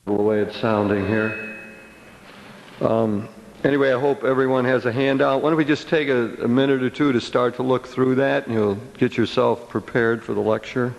The way it's sounding here. Anyway, I hope everyone has a handout. Why don't we just take a minute or two to start to look through that, and you'll get yourself prepared for the lecture.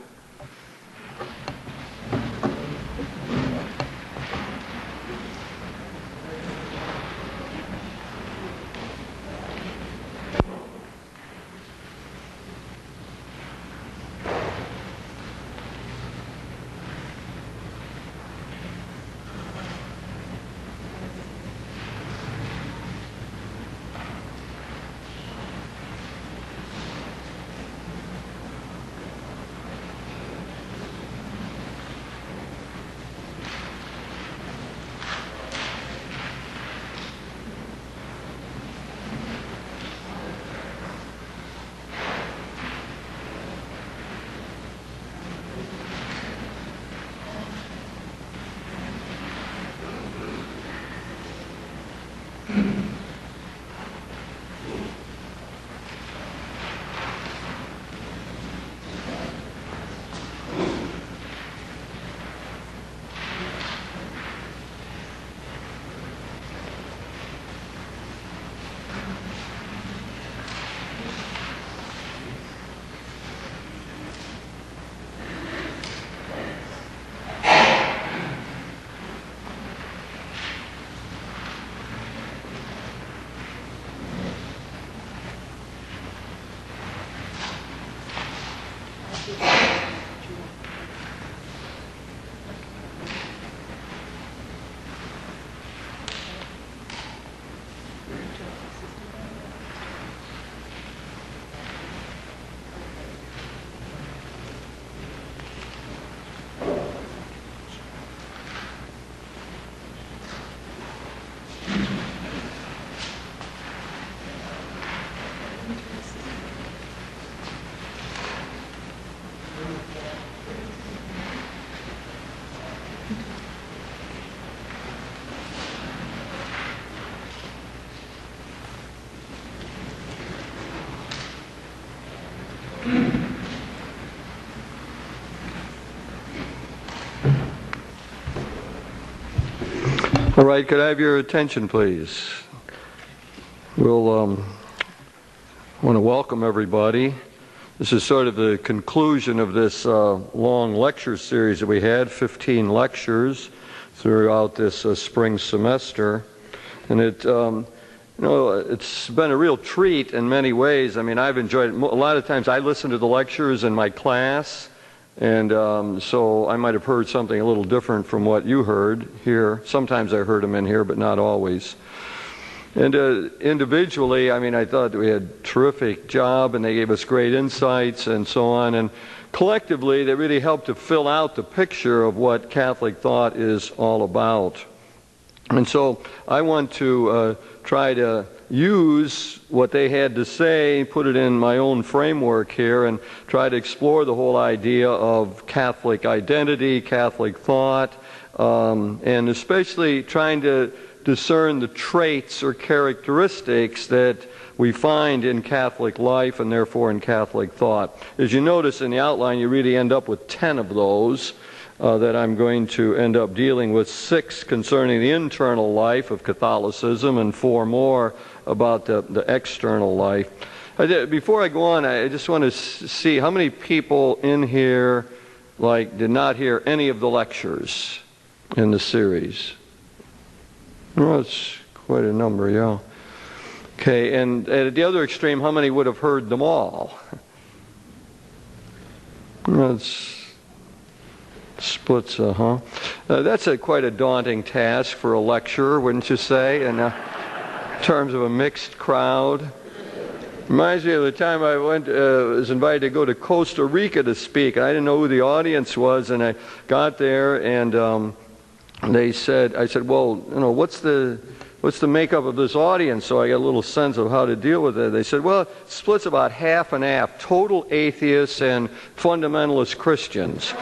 All right, could I have your attention, please? We'll want to welcome everybody. This is sort of the conclusion of this long lecture series that we had, 15 lectures throughout this spring semester. And it's been a real treat in many ways. I mean, I've enjoyed it. A lot of times I listen to the lectures in my class, and so I might have heard something a little different from what you heard here. Sometimes I heard them in here, but not always. And individually, I mean, I thought we had a terrific job, and they gave us great insights and so on. And collectively, they really helped to fill out the picture of what Catholic thought is all about. And so I want to try to use what they had to say, put it in my own framework here, and try to explore the whole idea of Catholic identity, Catholic thought, and especially trying to discern the traits or characteristics that we find in Catholic life and therefore in Catholic thought. As you notice in the outline, you really end up with 10 of those that I'm going to end up dealing with, 6 concerning the internal life of Catholicism and 4 more about the external life. Before I go on, I just want to see how many people in here did not hear any of the lectures in the series. Well, it's quite a number, yeah. Okay, and at the other extreme, how many would have heard them all? That's splits, that's quite a daunting task for a lecturer, wouldn't you say, in terms of a mixed crowd. Reminds me of the time I was invited to go to Costa Rica to speak. I didn't know who the audience was, and I got there, and I said, well, what's the makeup of this audience? So I got a little sense of how to deal with it. They said, well, it splits about half and half, total atheists and fundamentalist Christians.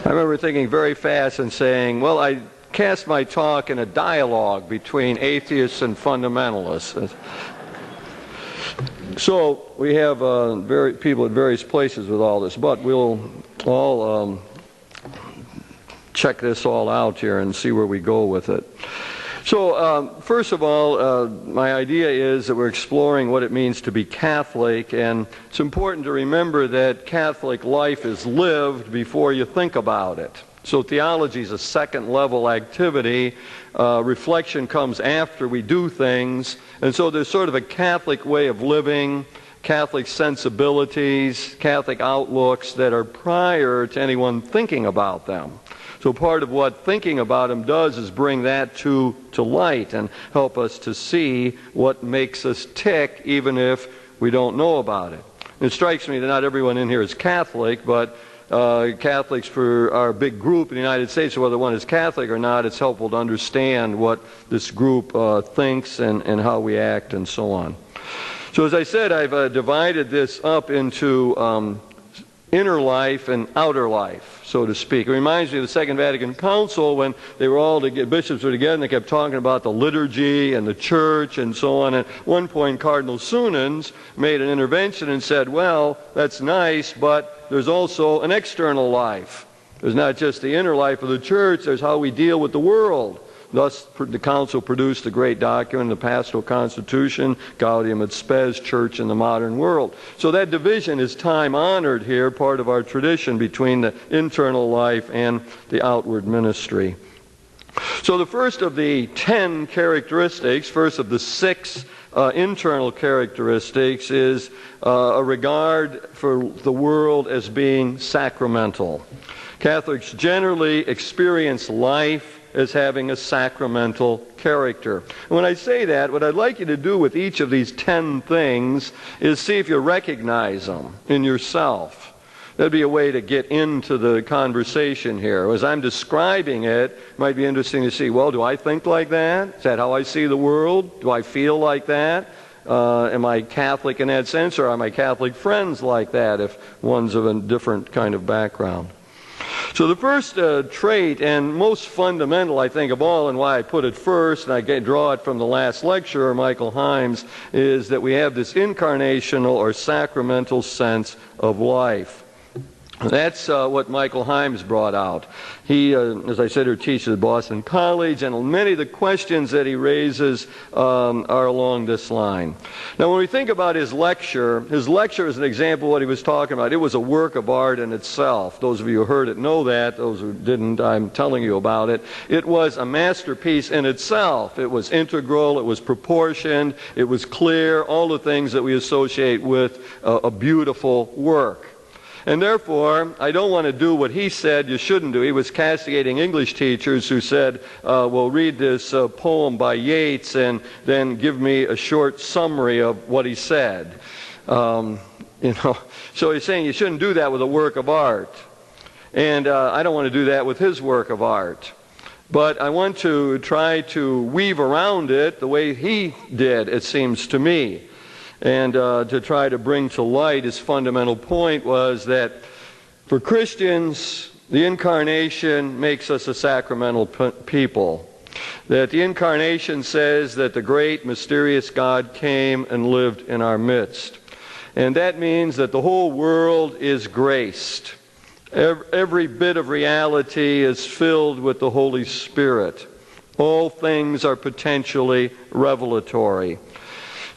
I remember thinking very fast and saying, well, I cast my talk in a dialogue between atheists and fundamentalists. So we have people at various places with all this, but we'll all check this all out here and see where we go with it. So first of all, my idea is that we're exploring what it means to be Catholic, and it's important to remember that Catholic life is lived before you think about it. So theology is a second-level activity. Reflection comes after we do things. And so there's sort of a Catholic way of living, Catholic sensibilities, Catholic outlooks that are prior to anyone thinking about them. So part of what thinking about them does is bring that to light and help us to see what makes us tick, even if we don't know about it. It strikes me that not everyone in here is Catholic, but Catholics for our big group in the United States, whether one is Catholic or not, it's helpful to understand what this group thinks and how we act and so on. So as I said, I've divided this up into inner life and outer life, so to speak. It reminds me of the Second Vatican Council when they were all bishops were together and they kept talking about the liturgy and the church and so on. At one point, Cardinal Sunens made an intervention and said, well, that's nice, but there's also an external life. There's not just the inner life of the church, there's how we deal with the world. Thus, the Council produced a great document, the Pastoral Constitution, Gaudium et Spes, Church in the Modern World. So that division is time-honored here, part of our tradition between the internal life and the outward ministry. So the first of the 10 characteristics, first of the 6 internal characteristics, is a regard for the world as being sacramental. Catholics generally experience life as having a sacramental character. And when I say that, what I'd like you to do with each of these 10 things is see if you recognize them in yourself. That'd be a way to get into the conversation here. As I'm describing it, it might be interesting to see, well, do I think like that? Is that how I see the world? Do I feel like that? Am I Catholic in that sense, or are my Catholic friends like that if one's of a different kind of background? So the first trait, and most fundamental, I think, of all, and why I put it first, and I draw it from the last lecturer, Michael Himes, is that we have this incarnational or sacramental sense of life. That's what Michael Himes brought out. He, as I said, teaches at Boston College, and many of the questions that he raises are along this line. Now, when we think about his lecture is an example of what he was talking about. It was a work of art in itself. Those of you who heard it know that. Those who didn't, I'm telling you about it. It was a masterpiece in itself. It was integral. It was proportioned. It was clear. All the things that we associate with a beautiful work. And therefore, I don't want to do what he said you shouldn't do. He was castigating English teachers who said, well, read this poem by Yeats and then give me a short summary of what he said. So he's saying you shouldn't do that with a work of art. And I don't want to do that with his work of art. But I want to try to weave around it the way he did, it seems to me. And to try to bring to light his fundamental point was that for Christians, the incarnation makes us a sacramental people. That the incarnation says that the great mysterious God came and lived in our midst. And that means that the whole world is graced. Every bit of reality is filled with the Holy Spirit. All things are potentially revelatory.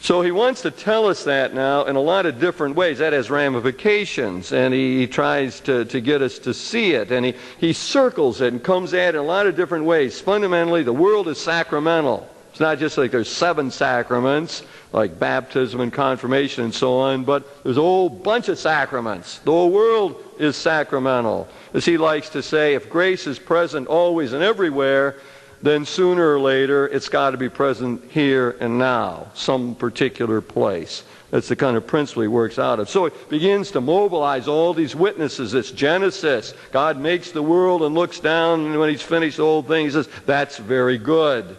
So he wants to tell us that now in a lot of different ways. That has ramifications, and he tries to get us to see it, and he circles it and comes at it in a lot of different ways. Fundamentally, the world is sacramental. It's not just like there's 7 sacraments, like baptism and confirmation and so on, but there's a whole bunch of sacraments. The whole world is sacramental. As he likes to say, if grace is present always and everywhere, then sooner or later it's got to be present here and now, some particular place. That's the kind of principle he works out of. So it begins to mobilize all these witnesses. It's Genesis. God makes the world and looks down, and when he's finished the whole thing, he says, that's very good.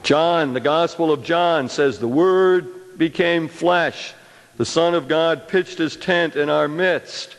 John, the Gospel of John says, the Word became flesh. The Son of God pitched his tent in our midst,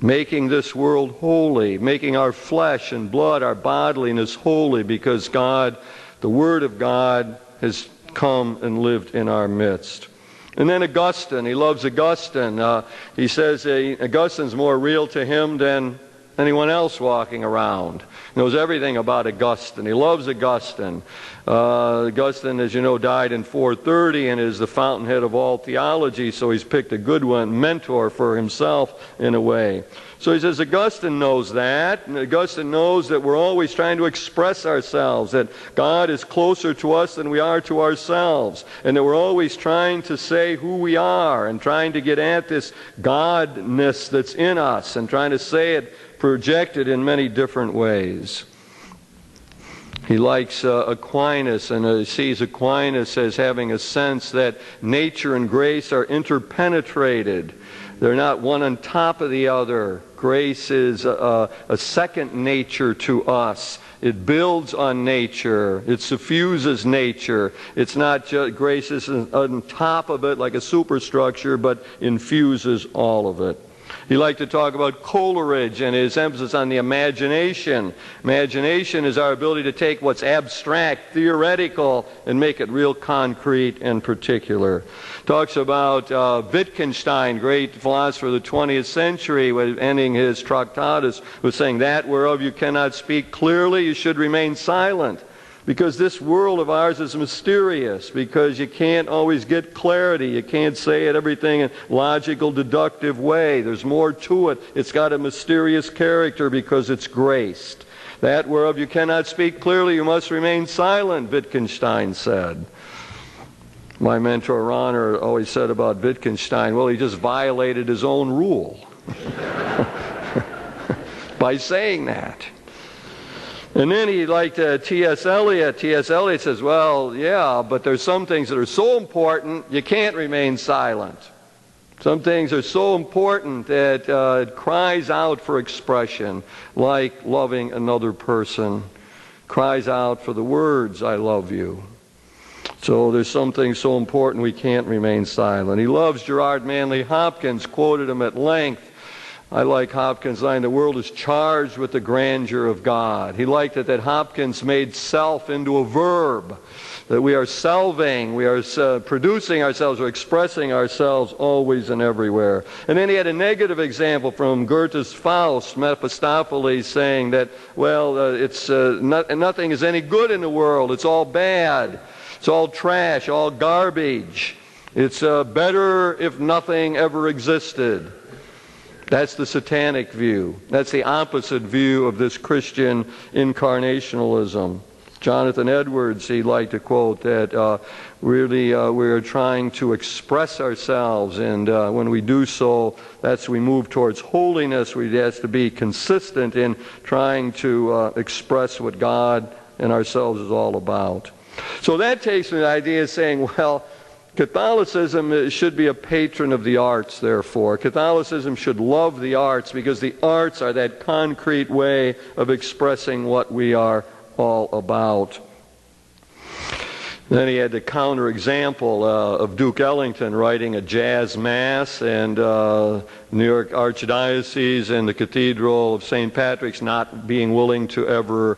making this world holy, making our flesh and blood, our bodiness holy, because God, the Word of God, has come and lived in our midst. And then Augustine, he loves Augustine. He says Augustine's more real to him than anyone else walking around. He knows everything about Augustine. He loves Augustine. Augustine, as you know, died in 430 and is the fountainhead of all theology, so he's picked a good one, mentor for himself in a way. So he says Augustine knows that, and Augustine knows that we're always trying to express ourselves, that God is closer to us than we are to ourselves, and that we're always trying to say who we are and trying to get at this godness that's in us and trying to say it projected in many different ways. He likes Aquinas and sees Aquinas as having a sense that nature and grace are interpenetrated. They're not one on top of the other. Grace is a second nature to us. It builds on nature. It suffuses nature. It's not just, grace isn't on top of it like a superstructure, but infuses all of it. He liked to talk about Coleridge and his emphasis on the imagination. Imagination is our ability to take what's abstract, theoretical, and make it real concrete and particular. Talks about Wittgenstein, great philosopher of the 20th century, ending his Tractatus, was saying, that whereof you cannot speak clearly, you should remain silent. Because this world of ours is mysterious, because you can't always get clarity. You can't say everything in a logical, deductive way. There's more to it. It's got a mysterious character because it's graced. That whereof you cannot speak clearly, you must remain silent, Wittgenstein said. My mentor, Ronner, always said about Wittgenstein, well, he just violated his own rule by saying that. And then he liked T.S. Eliot. T.S. Eliot says, well, yeah, but there's some things that are so important you can't remain silent. Some things are so important that it cries out for expression, like loving another person, cries out for the words, I love you. So there's some things so important we can't remain silent. He loves Gerard Manley Hopkins, quoted him at length. I like Hopkins' line, the world is charged with the grandeur of God. He liked it that Hopkins made self into a verb, that we are selving, we are producing ourselves or expressing ourselves always and everywhere. And then he had a negative example from Goethe's Faust, Mephistopheles, saying that, well, nothing is any good in the world. It's all bad. It's all trash, all garbage. It's better if nothing ever existed. That's the satanic view. That's the opposite view of this Christian incarnationalism. Jonathan Edwards, he liked to quote that really we are trying to express ourselves, and when we do so, we move towards holiness. We have to be consistent in trying to express what God and ourselves is all about. So that takes me to the idea of saying, well, Catholicism should be a patron of the arts, therefore. Catholicism should love the arts because the arts are that concrete way of expressing what we are all about. Then he had the counterexample of Duke Ellington writing a jazz mass, and New York Archdiocese and the Cathedral of St. Patrick's not being willing to ever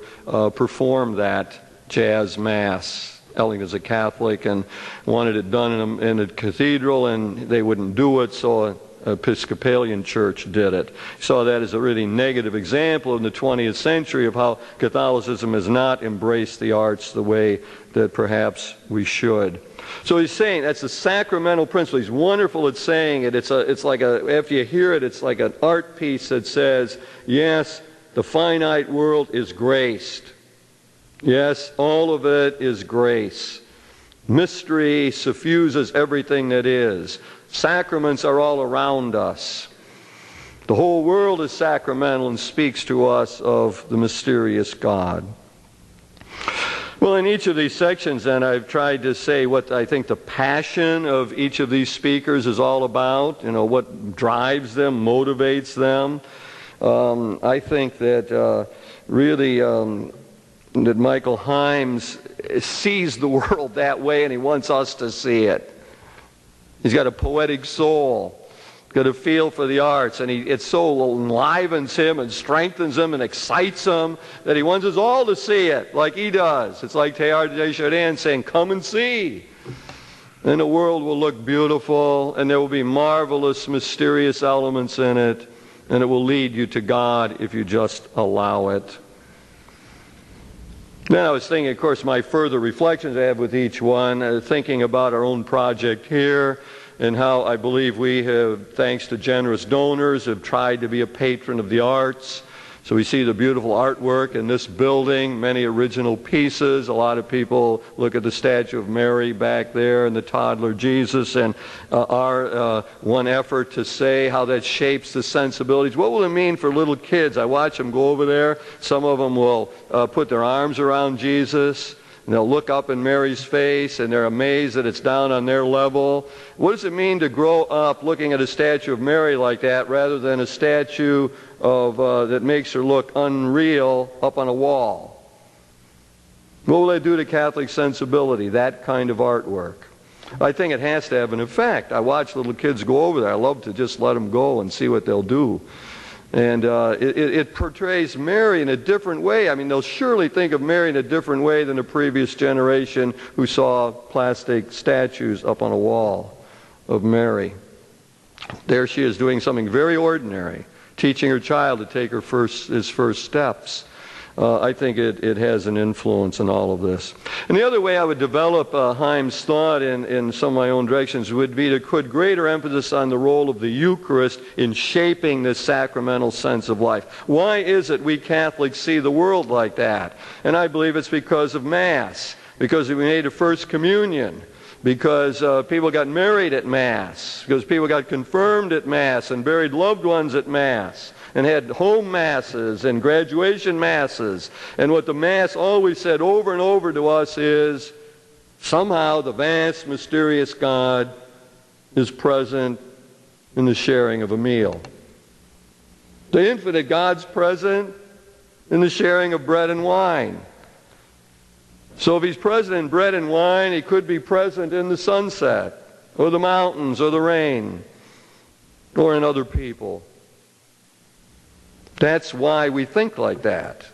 perform that jazz mass. Ellington's a Catholic and wanted it done in a cathedral, and they wouldn't do it, so an Episcopalian church did it. Saw that as a really negative example in the 20th century of how Catholicism has not embraced the arts the way that perhaps we should. So he's saying that's a sacramental principle. He's wonderful at saying it. It's like after you hear it, it's like an art piece that says, yes, the finite world is graced. Yes, all of it is grace. Mystery suffuses everything that is. Sacraments are all around us. The whole world is sacramental and speaks to us of the mysterious God. Well, in each of these sections, then, I've tried to say what I think the passion of each of these speakers is all about, what drives them, motivates them. I think that really that Michael Himes sees the world that way, and he wants us to see it. He's got a poetic soul. got a feel for the arts, and it so enlivens him and strengthens him and excites him that he wants us all to see it like he does. It's like Teilhard de Chardin saying, come and see. And the world will look beautiful, and there will be marvelous, mysterious elements in it, and it will lead you to God if you just allow it. Then I was thinking, of course, my further reflections I have with each one, thinking about our own project here, and how I believe we have, thanks to generous donors, have tried to be a patron of the arts. So we see the beautiful artwork in this building, many original pieces. A lot of people look at the statue of Mary back there and the toddler Jesus, and our one effort to say how that shapes the sensibilities. What will it mean for little kids? I watch them go over there. Some of them will put their arms around Jesus, and they'll look up in Mary's face, and they're amazed that it's down on their level. What does it mean to grow up looking at a statue of Mary like that rather than a statue of that makes her look unreal up on a wall? What will that do to Catholic sensibility, that kind of artwork? I think it has to have an effect. I watch little kids go over there. I love to just let them go and see what they'll do. And it portrays Mary in a different way. I mean, they'll surely think of Mary in a different way than the previous generation who saw plastic statues up on a wall of Mary. There she is doing something very ordinary, teaching her child to take his first steps. I think it has an influence in all of this. And the other way I would develop Heim's thought in some of my own directions would be to put greater emphasis on the role of the Eucharist in shaping this sacramental sense of life. Why is it we Catholics see the world like that? And I believe it's because of Mass, because we made a First Communion, because people got married at Mass, because people got confirmed at Mass and buried loved ones at Mass, and had home masses and graduation masses. And what the Mass always said over and over to us is, somehow the vast, mysterious God is present in the sharing of a meal. The infinite God's present in the sharing of bread and wine. So if he's present in bread and wine, he could be present in the sunset, or the mountains, or the rain, or in other people. That's why we think like that.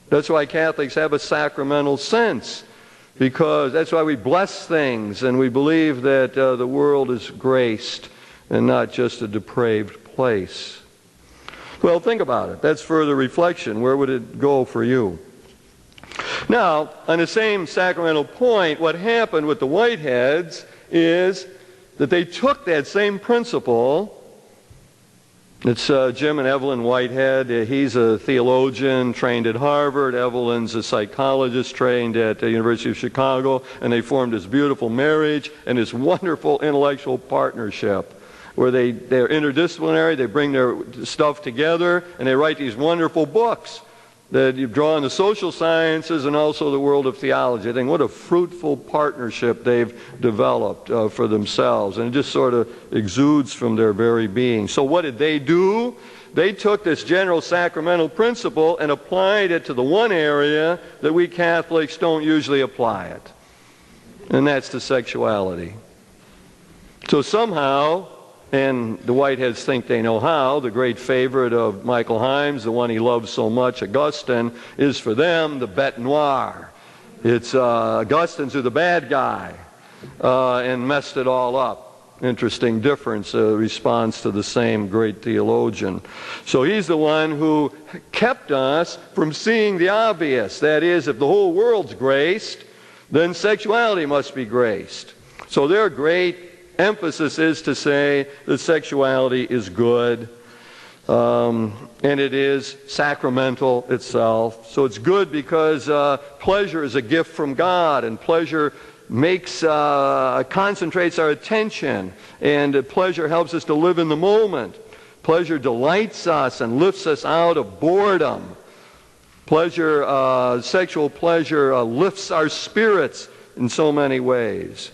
That's why Catholics have a sacramental sense, because that's why we bless things and we believe that the world is graced and not just a depraved place. Well, think about it. That's further reflection. Where would it go for you? Now, on the same sacramental point, what happened with the Whiteheads is that they took that same principle. It's Jim and Evelyn Whitehead. He's a theologian trained at Harvard. Evelyn's a psychologist trained at the University of Chicago. And they formed this beautiful marriage and this wonderful intellectual partnership where they're interdisciplinary. They bring their stuff together and they write these wonderful books that you draw on the social sciences and also the world of theology. I think what a fruitful partnership they've developed for themselves. And it just sort of exudes from their very being. So what did they do? They took this general sacramental principle and applied it to the one area that we Catholics don't usually apply it. And that's to sexuality. So somehow, and the Whiteheads think they know how, the great favorite of Michael Himes, the one he loves so much, Augustine, is for them the bête noire. It's Augustine's who's the bad guy and messed it all up. Interesting difference, response to the same great theologian. So he's the one who kept us from seeing the obvious. That is, if the whole world's graced, then sexuality must be graced. So their great emphasis is to say that sexuality is good, and it is sacramental itself. So it's good because pleasure is a gift from God, and pleasure concentrates our attention, and pleasure helps us to live in the moment. Pleasure delights us and lifts us out of boredom. Sexual pleasure lifts our spirits in so many ways.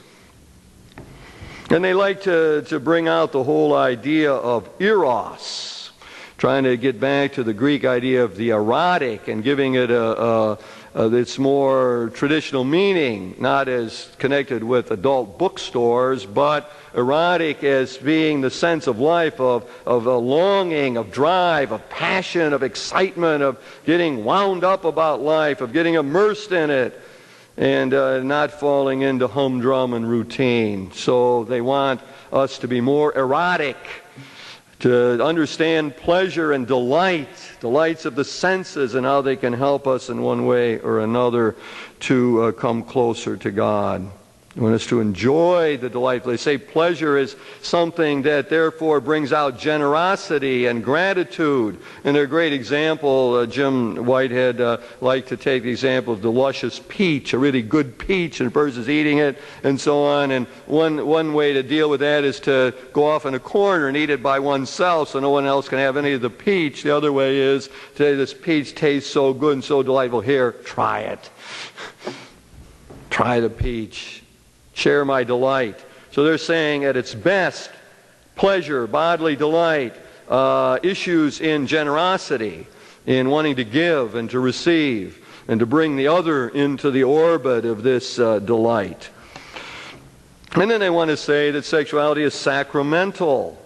And they like to bring out the whole idea of eros, trying to get back to the Greek idea of the erotic and giving it a its more traditional meaning, not as connected with adult bookstores, but erotic as being the sense of life, of a longing, of drive, of passion, of excitement, of getting wound up about life, of getting immersed in it, and not falling into humdrum and routine. So they want us to be more erotic, to understand pleasure and delights of the senses, and how they can help us in one way or another to come closer to God. They want us to enjoy the delight. They say pleasure is something that therefore brings out generosity and gratitude. And a great example, Jim Whitehead liked to take the example of the luscious peach, a really good peach, and a person's eating it, and so on. And one way to deal with that is to go off in a corner and eat it by oneself so no one else can have any of the peach. The other way is to say, this peach tastes so good and so delightful. Here, try it. Try the peach. Share my delight. So they're saying at its best, pleasure, bodily delight, issues in generosity, in wanting to give and to receive, and to bring the other into the orbit of this delight. And then they want to say that sexuality is sacramental.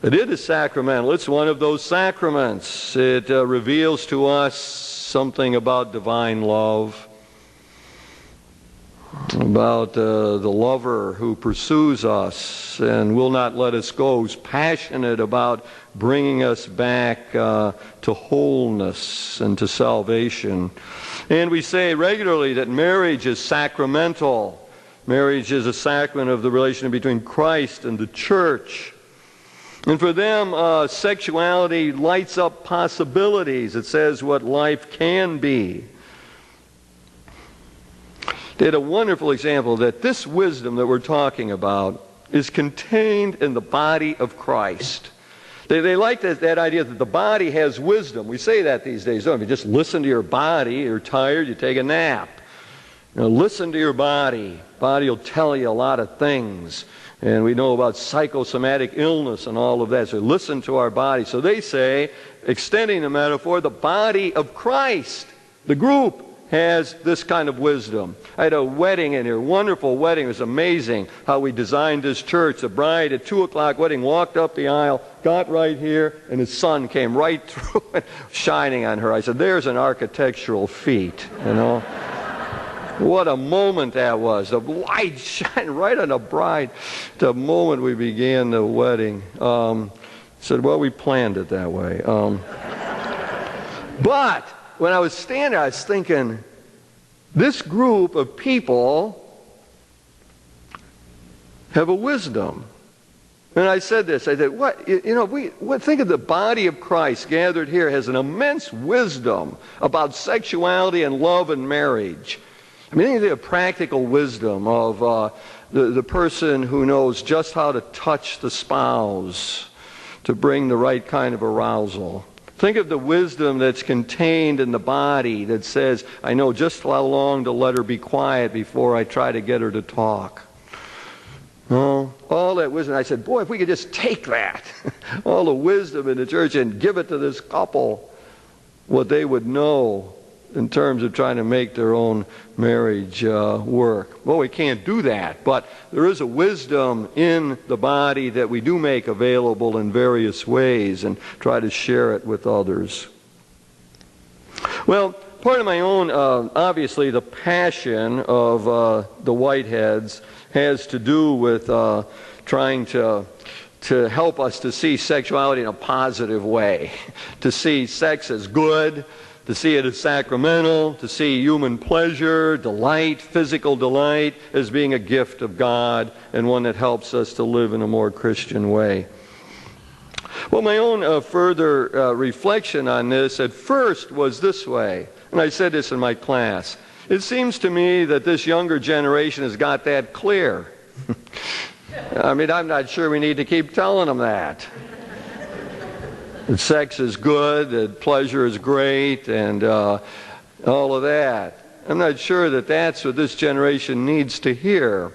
That it is sacramental. It's one of those sacraments. It reveals to us something about divine love, about the lover who pursues us and will not let us go, who's passionate about bringing us back to wholeness and to salvation. And we say regularly that marriage is sacramental. Marriage is a sacrament of the relation between Christ and the church. And for them, sexuality lights up possibilities. It says what life can be. They had a wonderful example that this wisdom that we're talking about is contained in the body of Christ. They like that idea that the body has wisdom. We say that these days, don't we? Just listen to your body. You're tired, you take a nap. Listen to your body. Body will tell you a lot of things. And we know about psychosomatic illness and all of that. So listen to our body. So they say, extending the metaphor, the body of Christ, the group, has this kind of wisdom. I had a wedding in here, wonderful wedding. It was amazing how we designed this church. The bride at 2 o'clock wedding walked up the aisle, got right here, and the sun came right through it, shining on her. I said, there's an architectural feat, you know. What a moment that was. The light shined right on the bride the moment we began the wedding. Said, well, we planned it that way. But when I was standing there, I was thinking, this group of people have a wisdom. And I said this, I said, think of the body of Christ gathered here has an immense wisdom about sexuality and love and marriage. I mean, think of the practical wisdom of the person who knows just how to touch the spouse to bring the right kind of arousal. Think of the wisdom that's contained in the body that says, I know just how long to let her be quiet before I try to get her to talk. Oh, all that wisdom. I said, boy, if we could just take that, all the wisdom in the church, and give it to this couple, what they would know in terms of trying to make their own marriage work. Well, we can't do that, but there is a wisdom in the body that we do make available in various ways and try to share it with others. Well, part of my own, obviously, the passion of the Whiteheads has to do with trying to help us to see sexuality in a positive way, to see sex as good, to see it as sacramental, to see human pleasure, delight, physical delight as being a gift of God and one that helps us to live in a more Christian way. Well, my own further reflection on this at first was this way, and I said this in my class. It seems to me that this younger generation has got that clear. I mean, I'm not sure we need to keep telling them that. That sex is good, that pleasure is great, and all of that. I'm not sure that that's what this generation needs to hear.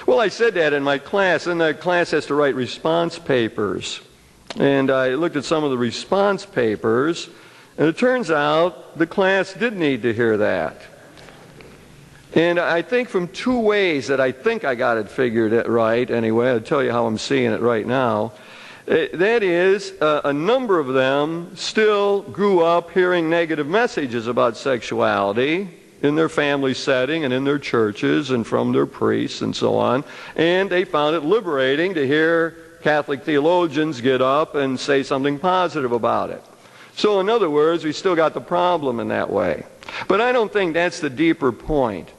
Well, I said that in my class, and the class has to write response papers. And I looked at some of the response papers, And it turns out the class did need to hear that. And I think from two ways that I think I got it figured right anyway. I'll tell you how I'm seeing it right now. That is, a number of them still grew up hearing negative messages about sexuality in their family setting and in their churches and from their priests and so on. And they found it liberating to hear Catholic theologians get up and say something positive about it. So in other words, we still got the problem in that way. But I don't think that's the deeper point.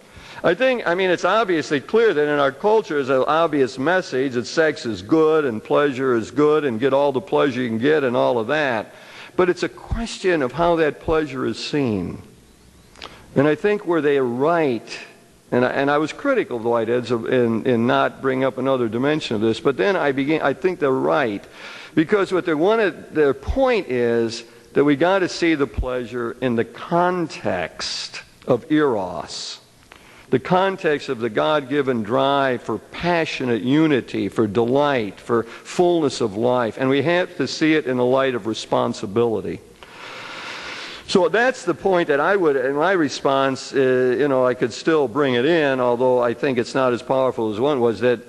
I mean, it's obviously clear that in our culture there's an obvious message that sex is good and pleasure is good and get all the pleasure you can get and all of that. But it's a question of how that pleasure is seen. And I think where they are right, and I was critical of the Whiteheads in not bringing up another dimension of this, but then I think they're right. Because what their point is that we got to see the pleasure in the context of eros. The context of the God-given drive for passionate unity, for delight, for fullness of life. And we have to see it in the light of responsibility. So that's the point that I would, in my response, I could still bring it in, although I think it's not as powerful as one was, that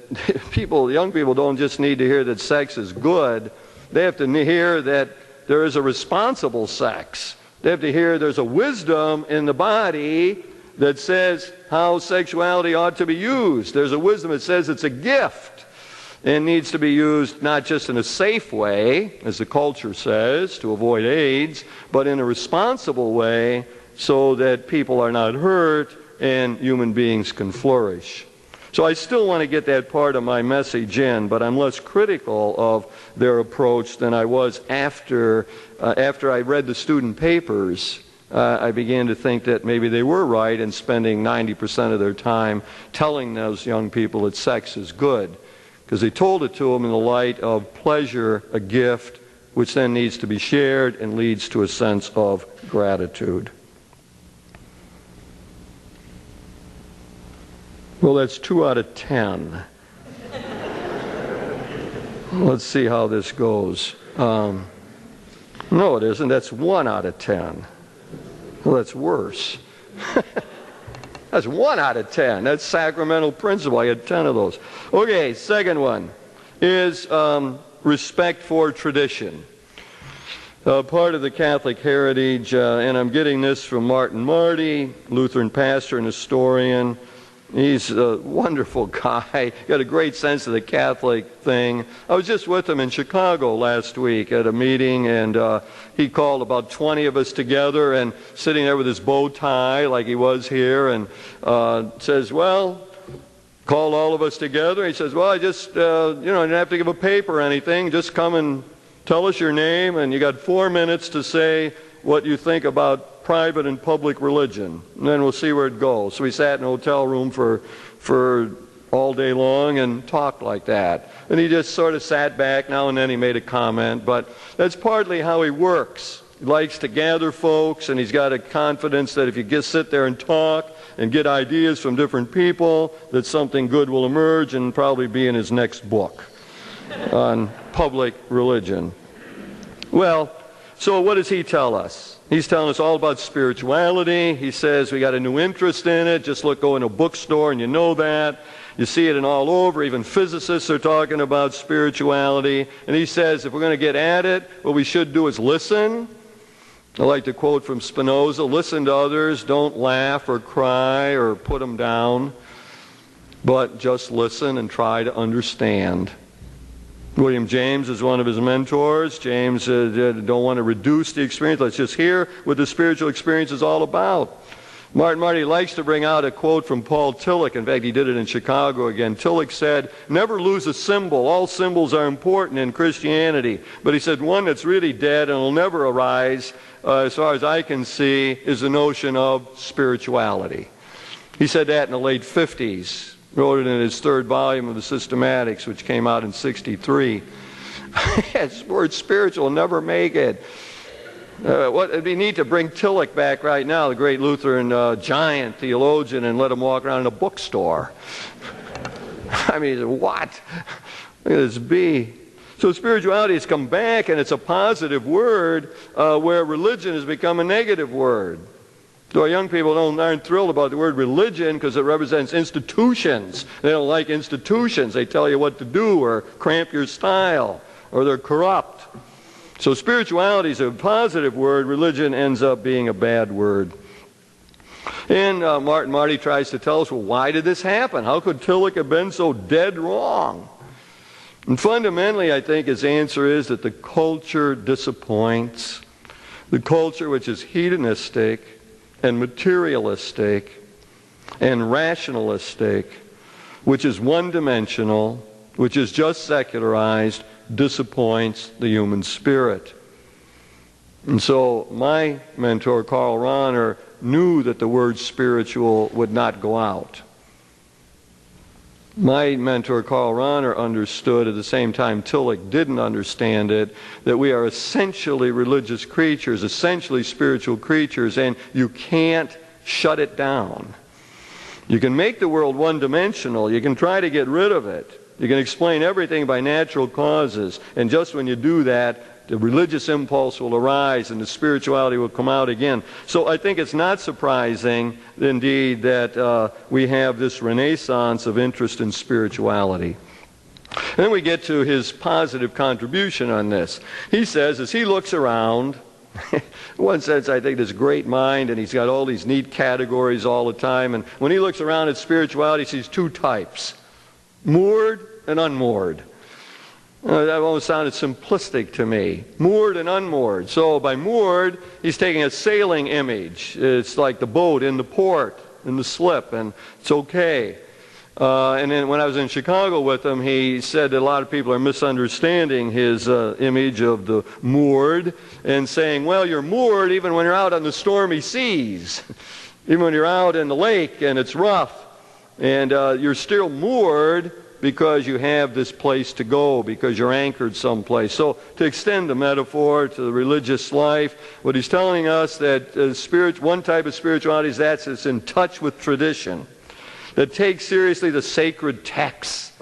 young people don't just need to hear that sex is good. They have to hear that there is a responsible sex. They have to hear there's a wisdom in the body that says how sexuality ought to be used. There's a wisdom that says it's a gift and needs to be used not just in a safe way, as the culture says, to avoid AIDS, but in a responsible way so that people are not hurt and human beings can flourish. So I still want to get that part of my message in, but I'm less critical of their approach than I was after I read the student papers. I began to think that maybe they were right in spending 90% of their time telling those young people that sex is good, because they told it to them in the light of pleasure, a gift, which then needs to be shared and leads to a sense of gratitude. Well, that's 2 out of 10. Let's see how this goes. No, it isn't. That's 1 out of 10. Well, that's worse. That's 1 out of 10. That's sacramental principle. I had 10 of those. Okay, second one is respect for tradition. Part of the Catholic heritage, and I'm getting this from Martin Marty, Lutheran pastor and historian. He's a wonderful guy. Got a great sense of the Catholic thing. I was just with him in Chicago last week at a meeting, and he called about 20 of us together, and sitting there with his bow tie like he was here, and says, well, called all of us together. He says, well, I just, didn't have to give a paper or anything. Just come and tell us your name, and you got 4 minutes to say what you think about private and public religion, and then we'll see where it goes. So we sat in a hotel room for all day long and talked like that. And he just sort of sat back. Now and then he made a comment, but that's partly how he works. He likes to gather folks, and he's got a confidence that if you just sit there and talk and get ideas from different people, that something good will emerge and probably be in his next book on public religion. Well, so what does he tell us? He's telling us all about spirituality. He says we got a new interest in it. Just go in a bookstore and you know that. You see it in all over. Even physicists are talking about spirituality. And he says if we're going to get at it, what we should do is listen. I like to quote from Spinoza, listen to others. Don't laugh or cry or put them down. But just listen and try to understand. William James is one of his mentors. James don't want to reduce the experience. Let's just hear what the spiritual experience is all about. Martin Marty likes to bring out a quote from Paul Tillich. In fact, he did it in Chicago again. Tillich said, never lose a symbol. All symbols are important in Christianity. But he said one that's really dead and will never arise, as far as I can see, is the notion of spirituality. He said that in the late 50s. Wrote it in his 3rd volume of the Systematics, which came out in 1963. This word spiritual will never make it. It'd be neat to bring Tillich back right now, the great Lutheran giant theologian, and let him walk around in a bookstore. I mean, what? Look at this bee. So spirituality has come back, and it's a positive word where religion has become a negative word. So our young people aren't thrilled about the word religion because it represents institutions. They don't like institutions. They tell you what to do or cramp your style, or they're corrupt. So spirituality is a positive word. Religion ends up being a bad word. And Marty tries to tell us, well, why did this happen? How could Tillich have been so dead wrong? And fundamentally, I think his answer is that the culture disappoints. The culture which is hedonistic and materialistic and rationalistic, which is one-dimensional, which is just secularized, disappoints the human spirit. And so my mentor, Karl Rahner, knew that the word spiritual would not go out. My mentor, Karl Rahner, understood at the same time Tillich didn't understand it, that we are essentially religious creatures, essentially spiritual creatures, and you can't shut it down. You can make the world one-dimensional. You can try to get rid of it. You can explain everything by natural causes, and just when you do that, the religious impulse will arise and the spirituality will come out again. So I think it's not surprising, indeed, that we have this renaissance of interest in spirituality. And then we get to his positive contribution on this. He says, as he looks around, in one sense, I think this great mind, and he's got all these neat categories all the time, and when he looks around at spirituality, he sees two types, moored and unmoored. That almost sounded simplistic to me. Moored and unmoored. So by moored, he's taking a sailing image. It's like the boat in the port, in the slip, and it's okay. And then when I was in Chicago with him, he said that a lot of people are misunderstanding his image of the moored and saying, well, you're moored even when you're out on the stormy seas. Even when you're out in the lake and it's rough. And you're still moored because you have this place to go, because you're anchored someplace. So to extend the metaphor to the religious life, what he's telling us that one type of spirituality is that's in touch with tradition, that takes seriously the sacred texts,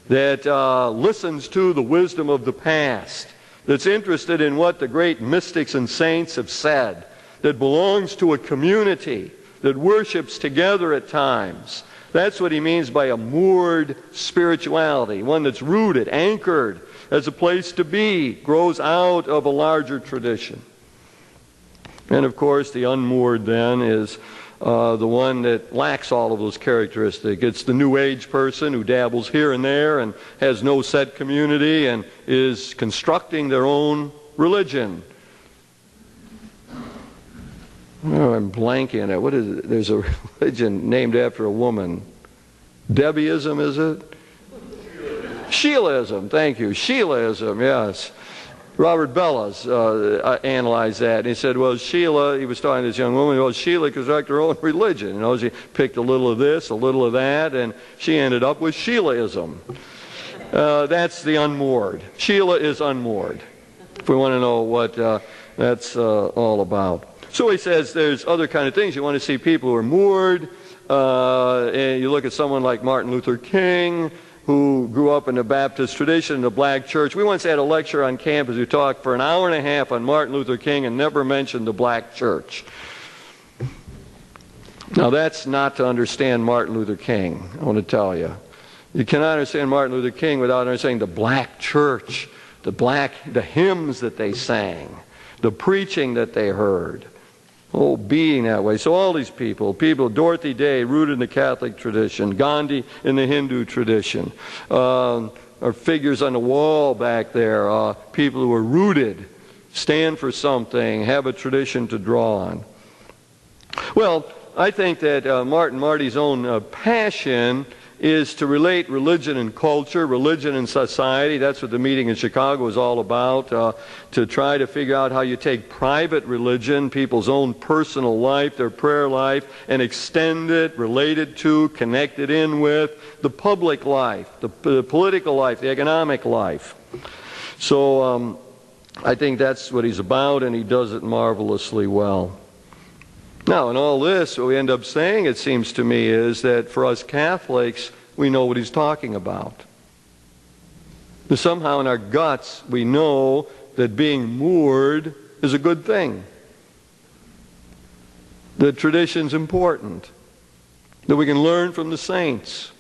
that listens to the wisdom of the past, that's interested in what the great mystics and saints have said, that belongs to a community, that worships together at times. That's what he means by a moored spirituality, one that's rooted, anchored, as a place to be, grows out of a larger tradition. And of course, the unmoored then is the one that lacks all of those characteristics. It's the New Age person who dabbles here and there and has no set community and is constructing their own religion. Oh, I'm blanking on it. What is it? There's a religion named after a woman. Debbieism, is it? Sheilaism, thank you. Sheilaism, yes. Robert Bellas analyzed that. And he said, well, Sheila, he was talking to this young woman, well, Sheila constructed her own religion. You know, she picked a little of this, a little of that, and she ended up with Sheilaism. That's the unmoored. Sheila is unmoored, if we want to know what that's all about. So he says there's other kind of things. You want to see people who are moored. And you look at someone like Martin Luther King, who grew up in the Baptist tradition, the black church. We once had a lecture on campus who talked for an hour and a half on Martin Luther King and never mentioned the black church. Now that's not to understand Martin Luther King, I want to tell you. You cannot understand Martin Luther King without understanding the black church, the hymns that they sang, the preaching that they heard. Oh, being that way. So all these people, Dorothy Day, rooted in the Catholic tradition, Gandhi in the Hindu tradition, are figures on the wall back there, people who are rooted, stand for something, have a tradition to draw on. Well, I think that Marty's own passion is to relate religion and culture, religion and society. That's what the meeting in Chicago is all about, to try to figure out how you take private religion, people's own personal life, their prayer life, and extend it, relate it to, connect it in with the public life, the political life, the economic life. So I think that's what he's about, and he does it marvelously well. Now, in all this, what we end up saying, it seems to me, is that for us Catholics, we know what he's talking about. And somehow in our guts we know that being moored is a good thing. That tradition's important. That we can learn from the saints.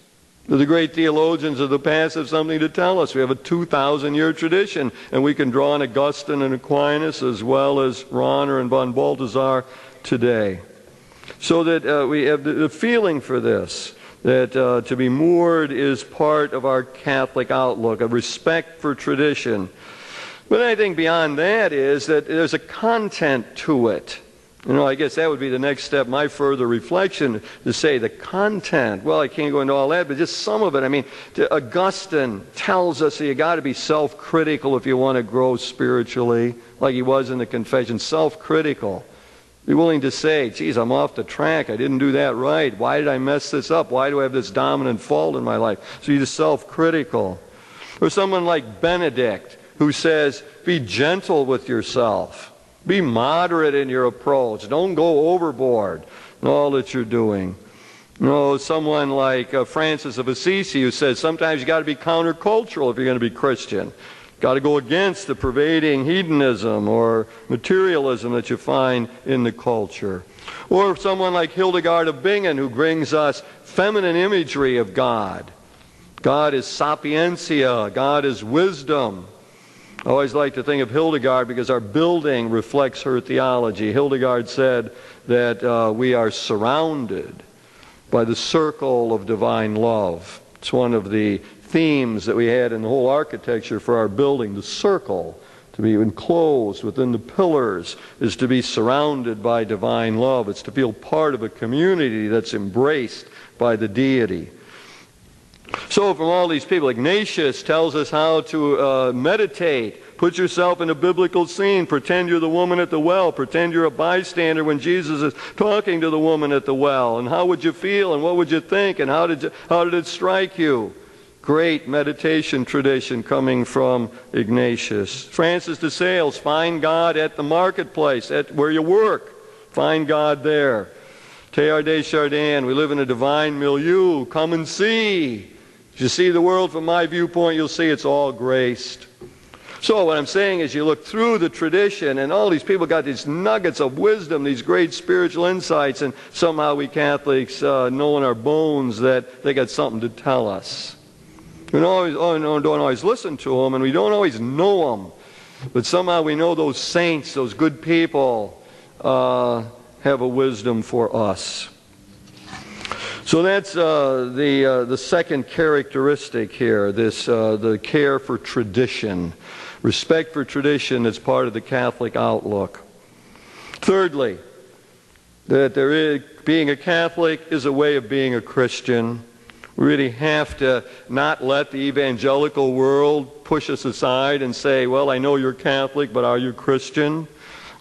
That the great theologians of the past have something to tell us. We have a 2,000-year tradition, and we can draw on Augustine and Aquinas as well as Rahner and von Balthasar today. So that we have the feeling for this, that to be moored is part of our Catholic outlook, a respect for tradition. But I think beyond that is that there's a content to it. I guess that would be the next step, my further reflection, to say the content. Well, I can't go into all that, but just some of it. I mean, Augustine tells us that you got to be self-critical if you want to grow spiritually, like he was in the Confession, self-critical. Be willing to say, geez, I'm off the track. I didn't do that right. Why did I mess this up? Why do I have this dominant fault in my life? So you're just self-critical. Or someone like Benedict, who says, be gentle with yourself. Be moderate in your approach. Don't go overboard in all that you're doing. Someone like Francis of Assisi, who says sometimes you got to be countercultural if you're going to be Christian. Got to go against the pervading hedonism or materialism that you find in the culture. Or someone like Hildegard of Bingen, who brings us feminine imagery of God. God is sapientia. God is wisdom. I always like to think of Hildegard because our building reflects her theology. Hildegard said that we are surrounded by the circle of divine love. It's one of the themes that we had in the whole architecture for our building. The circle, to be enclosed within the pillars, is to be surrounded by divine love. It's to feel part of a community that's embraced by the deity. So from all these people, Ignatius tells us how to meditate. Put yourself in a biblical scene. Pretend you're the woman at the well. Pretend you're a bystander when Jesus is talking to the woman at the well. And how would you feel and what would you think and how did it strike you? Great meditation tradition coming from Ignatius. Francis de Sales, find God at the marketplace, at where you work. Find God there. Teilhard de Chardin, we live in a divine milieu. Come and see. If you see the world from my viewpoint, you'll see it's all graced. So what I'm saying is you look through the tradition and all these people got these nuggets of wisdom, these great spiritual insights, and somehow we Catholics know in our bones that they got something to tell us. We don't always listen to them and we don't always know them. But somehow we know those saints, those good people, have a wisdom for us. So that's the second characteristic here, the care for tradition. Respect for tradition is part of the Catholic outlook. Thirdly, that being a Catholic is a way of being a Christian. We really have to not let the evangelical world push us aside and say, well, I know you're Catholic, but are you Christian?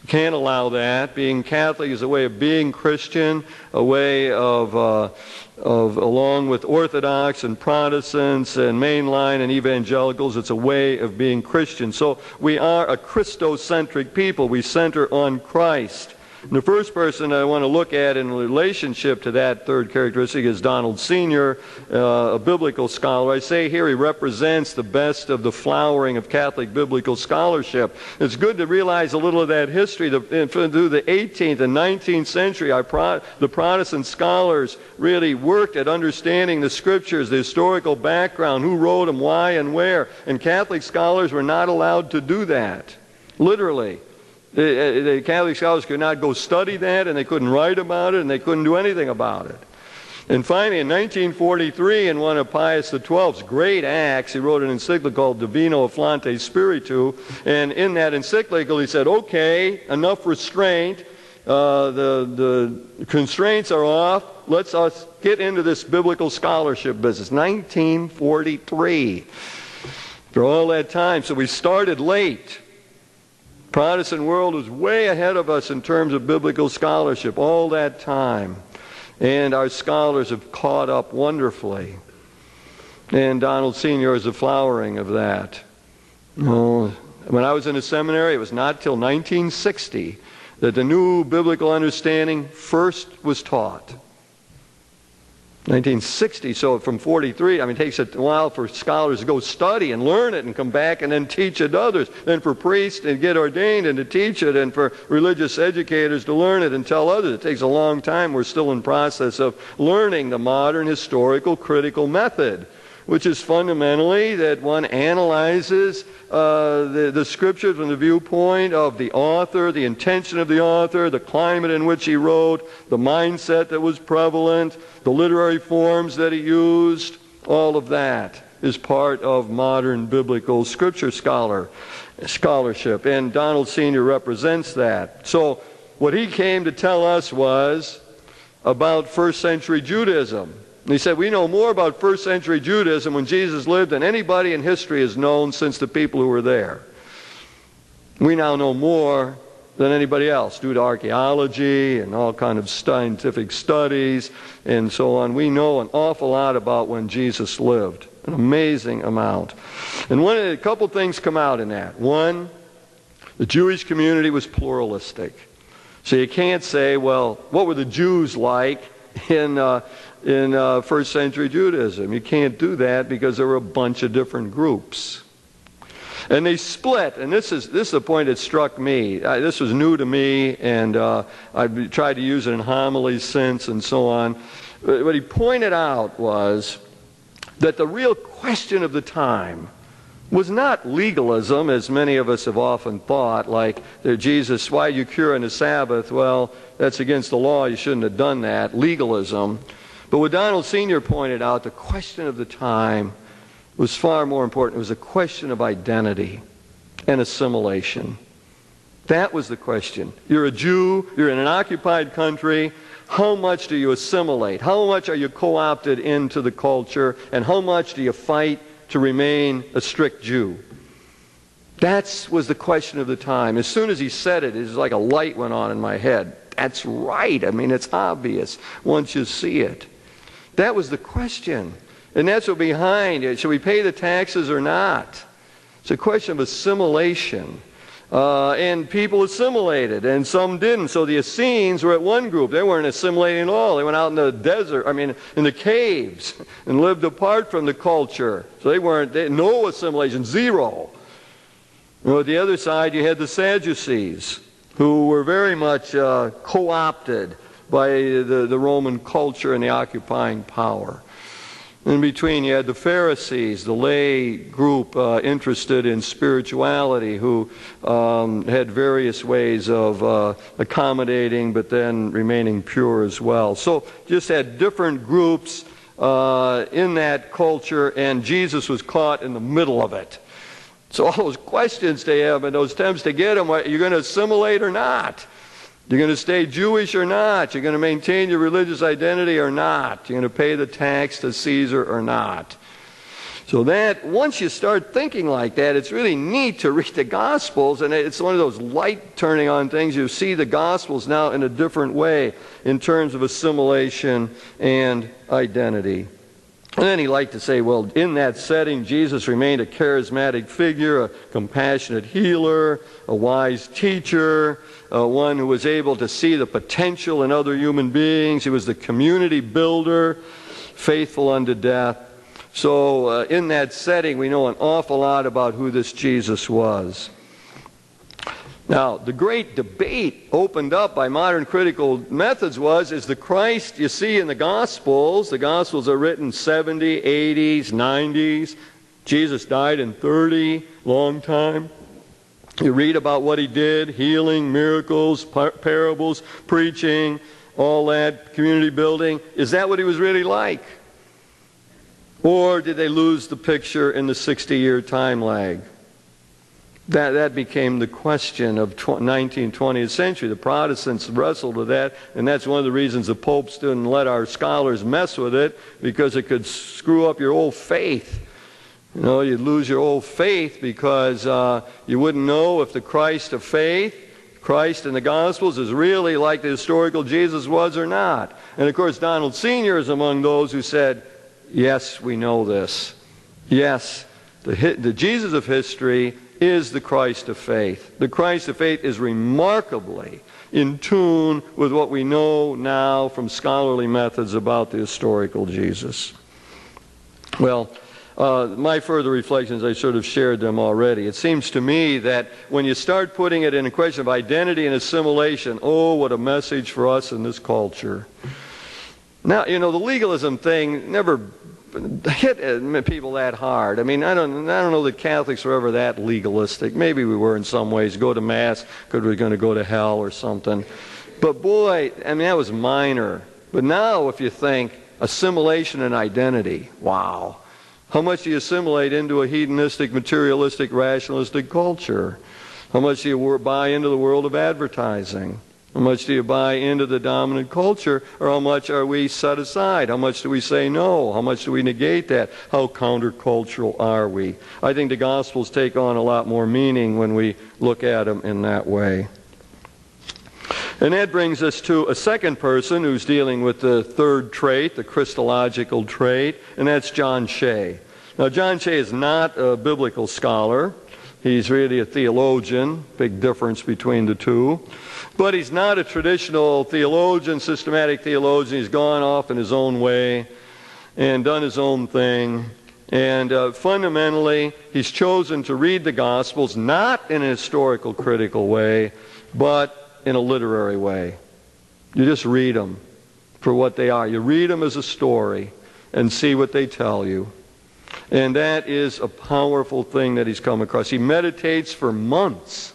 Can't allow that. Being Catholic is a way of being Christian, a way of along with Orthodox and Protestants and mainline and evangelicals, it's a way of being Christian. So we are a Christocentric people. We center on Christ. And the first person I want to look at in relationship to that third characteristic is Donald Sr., a biblical scholar. I say here he represents the best of the flowering of Catholic biblical scholarship. It's good to realize a little of that history. Through the 18th and 19th century, the Protestant scholars really worked at understanding the Scriptures, the historical background, who wrote them, why and where. And Catholic scholars were not allowed to do that, literally. The Catholic scholars could not go study that, and they couldn't write about it, and they couldn't do anything about it. And finally, in 1943, in one of Pius XII's great acts, he wrote an encyclical called Divino Afflante Spiritu, and in that encyclical he said, okay, enough restraint, the constraints are off, let's us get into this biblical scholarship business. 1943. For all that time, so we started late. Protestant world was way ahead of us in terms of biblical scholarship all that time. And our scholars have caught up wonderfully. And Donald Sr. is the flowering of that. When I was in a seminary, it was not till 1960 that the new biblical understanding first was taught. 1960, so from 43, I mean, it takes a while for scholars to go study and learn it and come back and then teach it to others. Then for priests to get ordained and to teach it, and for religious educators to learn it and tell others. It takes a long time. We're still in process of learning the modern historical critical method, which is fundamentally that one analyzes the Scriptures from the viewpoint of the author, the intention of the author, the climate in which he wrote, the mindset that was prevalent, the literary forms that he used. All of that is part of modern biblical Scripture scholarship, and Donald Sr. represents that. So what he came to tell us was about first century Judaism. And he said, we know more about first century Judaism when Jesus lived than anybody in history has known since the people who were there. We now know more than anybody else due to archaeology and all kind of scientific studies and so on. We know an awful lot about when Jesus lived, an amazing amount. And a couple things come out in that. One, the Jewish community was pluralistic. So you can't say, well, what were the Jews like in first century Judaism? You can't do that because there were a bunch of different groups. And they split, and this is the point that struck me. This was new to me, and I've tried to use it in homilies since and so on. What he pointed out was that the real question of the time was not legalism, as many of us have often thought, like, Jesus, why you cure on the Sabbath? Well, that's against the law, you shouldn't have done that. Legalism. But what Donald Sr. pointed out, the question of the time was far more important. It was a question of identity and assimilation. That was the question. You're a Jew, you're in an occupied country. How much do you assimilate? How much are you co-opted into the culture? And how much do you fight to remain a strict Jew? That was the question of the time. As soon as he said it, it was like a light went on in my head. That's right. I mean, it's obvious once you see it. That was the question. And that's what behind it. Should we pay the taxes or not? It's a question of assimilation. And people assimilated, and some didn't. So the Essenes were at one group. They weren't assimilating at all. They went out in the desert, in the caves, and lived apart from the culture. So no assimilation, zero. At the other side, you had the Sadducees, who were very much co-opted by the Roman culture and the occupying power. In between, you had the Pharisees, the lay group interested in spirituality, who had various ways of accommodating but then remaining pure as well. So just had different groups in that culture, and Jesus was caught in the middle of it. So all those questions to him and those attempts to get him, are you going to assimilate or not? You're going to stay Jewish or not? You're going to maintain your religious identity or not? You're going to pay the tax to Caesar or not? So that, once you start thinking like that, it's really neat to read the Gospels, and it's one of those light-turning on things. You see the Gospels now in a different way in terms of assimilation and identity. And then he liked to say, well, in that setting, Jesus remained a charismatic figure, a compassionate healer, a wise teacher, one who was able to see the potential in other human beings. He was the community builder, faithful unto death. So in that setting, we know an awful lot about who this Jesus was. Now, the great debate opened up by modern critical methods is the Christ you see in the Gospels are written 70, 80s, 90s. Jesus died in 30, long time. You read about what he did, healing, miracles, parables, preaching, all that, community building. Is that what he was really like? Or did they lose the picture in the 60-year time lag? That became the question of 19th, 20th century. The Protestants wrestled with that, and that's one of the reasons the popes didn't let our scholars mess with it, because it could screw up your old faith. You'd lose your old faith because you wouldn't know if the Christ of faith, Christ in the Gospels, is really like the historical Jesus was or not. And of course, Donald Sr. is among those who said, yes, we know this. Yes, the Jesus of history is the Christ of faith. The Christ of faith is remarkably in tune with what we know now from scholarly methods about the historical Jesus. Well, my further reflections, I sort of shared them already. It seems to me that when you start putting it in a question of identity and assimilation, oh, what a message for us in this culture. Now, the legalism thing never hit people that hard. I mean, I don't know that Catholics were ever that legalistic. Maybe we were in some ways. Go to Mass because we're going to go to hell or something. But boy, I mean, that was minor. But now if you think assimilation and identity, wow. How much do you assimilate into a hedonistic, materialistic, rationalistic culture? How much do you buy into the world of advertising? How much do you buy into the dominant culture? Or how much are we set aside? How much do we say no? How much do we negate that? How countercultural are we? I think the Gospels take on a lot more meaning when we look at them in that way. And that brings us to a second person who's dealing with the third trait, the Christological trait, and that's John Shea. Now, John Shea is not a biblical scholar. He's really a theologian, big difference between the two. But he's not a traditional theologian, systematic theologian. He's gone off in his own way and done his own thing. And fundamentally, he's chosen to read the Gospels not in a historical, critical way, but in a literary way. You just read them for what they are. You read them as a story and see what they tell you. And that is a powerful thing that he's come across. He meditates for months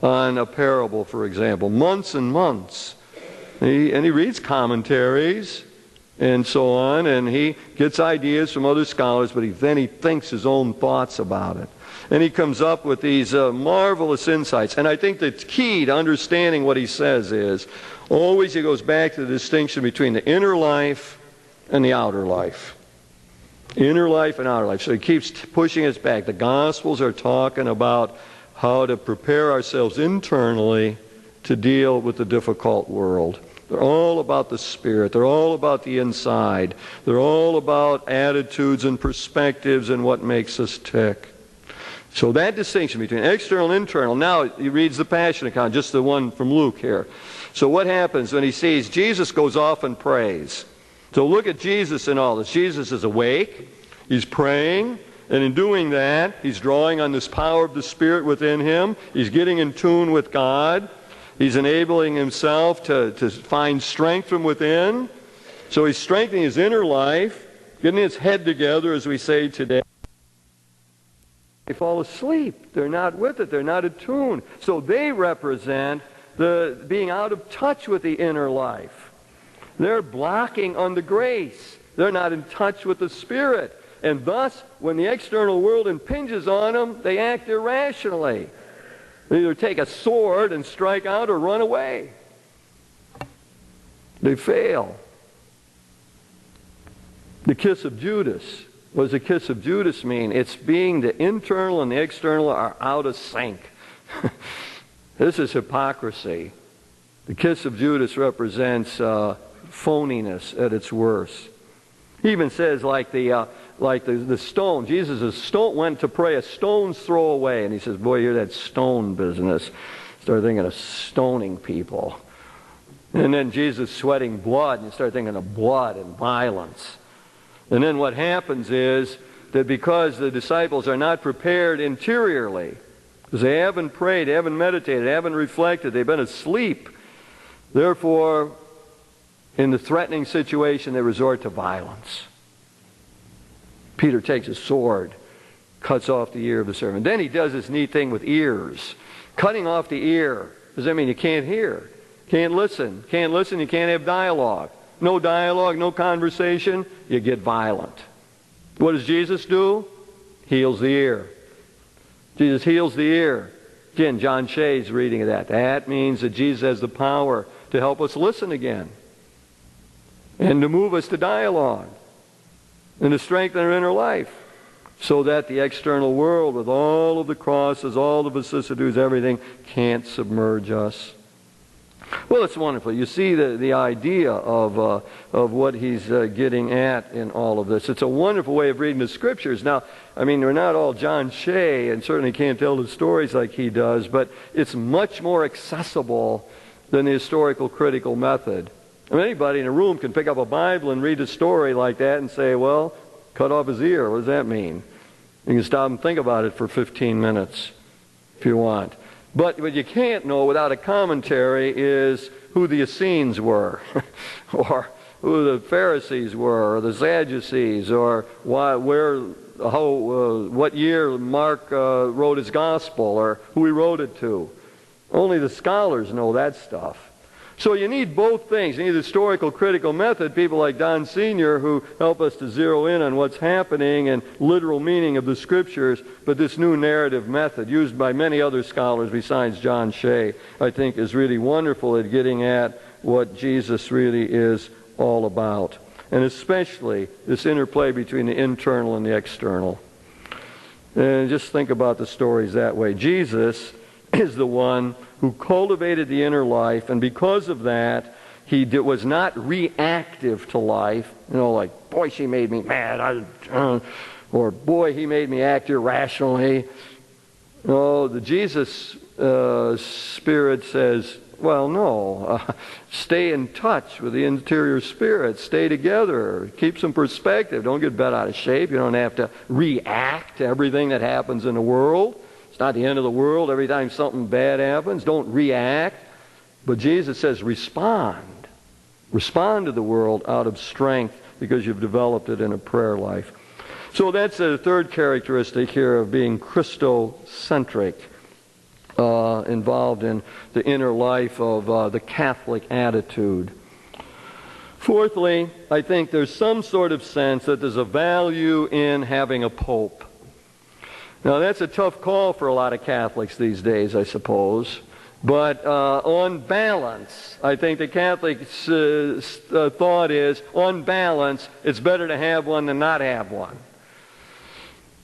on a parable, for example. Months and months. And he reads commentaries and so on, and he gets ideas from other scholars, but then he thinks his own thoughts about it. And he comes up with these marvelous insights. And I think the key to understanding what he says is, always he goes back to the distinction between the inner life and the outer life. Inner life and outer life. So he keeps pushing us back. The Gospels are talking about how to prepare ourselves internally to deal with the difficult world. They're all about the spirit. They're all about the inside. They're all about attitudes and perspectives and what makes us tick. So that distinction between external and internal. Now he reads the Passion account, just the one from Luke here. So what happens when he sees Jesus goes off and prays? So look at Jesus in all this. Jesus is awake. He's praying. And in doing that, he's drawing on this power of the Spirit within him. He's getting in tune with God. He's enabling himself to find strength from within. So he's strengthening his inner life, getting his head together, as we say today. They fall asleep. They're not with it. They're not attuned. So they represent the being out of touch with the inner life. They're blocking on the grace. They're not in touch with the Spirit. And thus, when the external world impinges on them, they act irrationally. They either take a sword and strike out or run away. They fail. The kiss of Judas. What does the kiss of Judas mean? It's being the internal and the external are out of sync. This is hypocrisy. The kiss of Judas represents phoniness at its worst. He even says like the stone. Jesus went to pray a stone's throw away. And he says, boy, you're that stone business. Start thinking of stoning people. And then Jesus sweating blood. And you start thinking of blood and violence. And then what happens is that because the disciples are not prepared interiorly, because they haven't prayed, they haven't meditated, they haven't reflected, they've been asleep. Therefore, in the threatening situation, they resort to violence. Peter takes a sword, cuts off the ear of the servant. Then he does this neat thing with ears. Cutting off the ear. Does that mean you can't hear? Can't listen. Can't listen, you can't have dialogue. No dialogue, no conversation, you get violent. What does Jesus do? Heals the ear. Jesus heals the ear. Again, John Shea's reading of that. That means that Jesus has the power to help us listen again. And to move us to dialogue. And to strengthen our inner life. So that the external world, with all of the crosses, all the vicissitudes, everything, can't submerge us. Well, it's wonderful. You see the idea of what he's getting at in all of this. It's a wonderful way of reading the Scriptures. Now, I mean, we're not all John Shea and certainly can't tell the stories like he does, but it's much more accessible than the historical critical method. I mean, anybody in a room can pick up a Bible and read a story like that and say, well, cut off his ear. What does that mean? You can stop and think about it for 15 minutes if you want. But what you can't know without a commentary is who the Essenes were, or who the Pharisees were, or the Sadducees, or what year Mark wrote his gospel, or who he wrote it to. Only the scholars know that stuff. So you need both things. You need the historical critical method, people like Don Sr., who help us to zero in on what's happening and literal meaning of the Scriptures, but this new narrative method, used by many other scholars besides John Shea, I think is really wonderful at getting at what Jesus really is all about. And especially this interplay between the internal and the external. And just think about the stories that way. Jesus is the one who cultivated the inner life, and because of that, he was not reactive to life. You know, like, boy, she made me mad, or boy, he made me act irrationally. No, the Jesus Spirit says, well, no, stay in touch with the interior spirit. Stay together. Keep some perspective. Don't get bent out of shape. You don't have to react to everything that happens in the world. It's not the end of the world every time something bad happens. Don't react. But Jesus says respond. Respond to the world out of strength because you've developed it in a prayer life. So that's the third characteristic here of being Christocentric, involved in the inner life of the Catholic attitude. Fourthly, I think there's some sort of sense that there's a value in having a pope. Now, that's a tough call for a lot of Catholics these days, I suppose. But on balance, I think the Catholics' thought is, on balance, it's better to have one than not have one.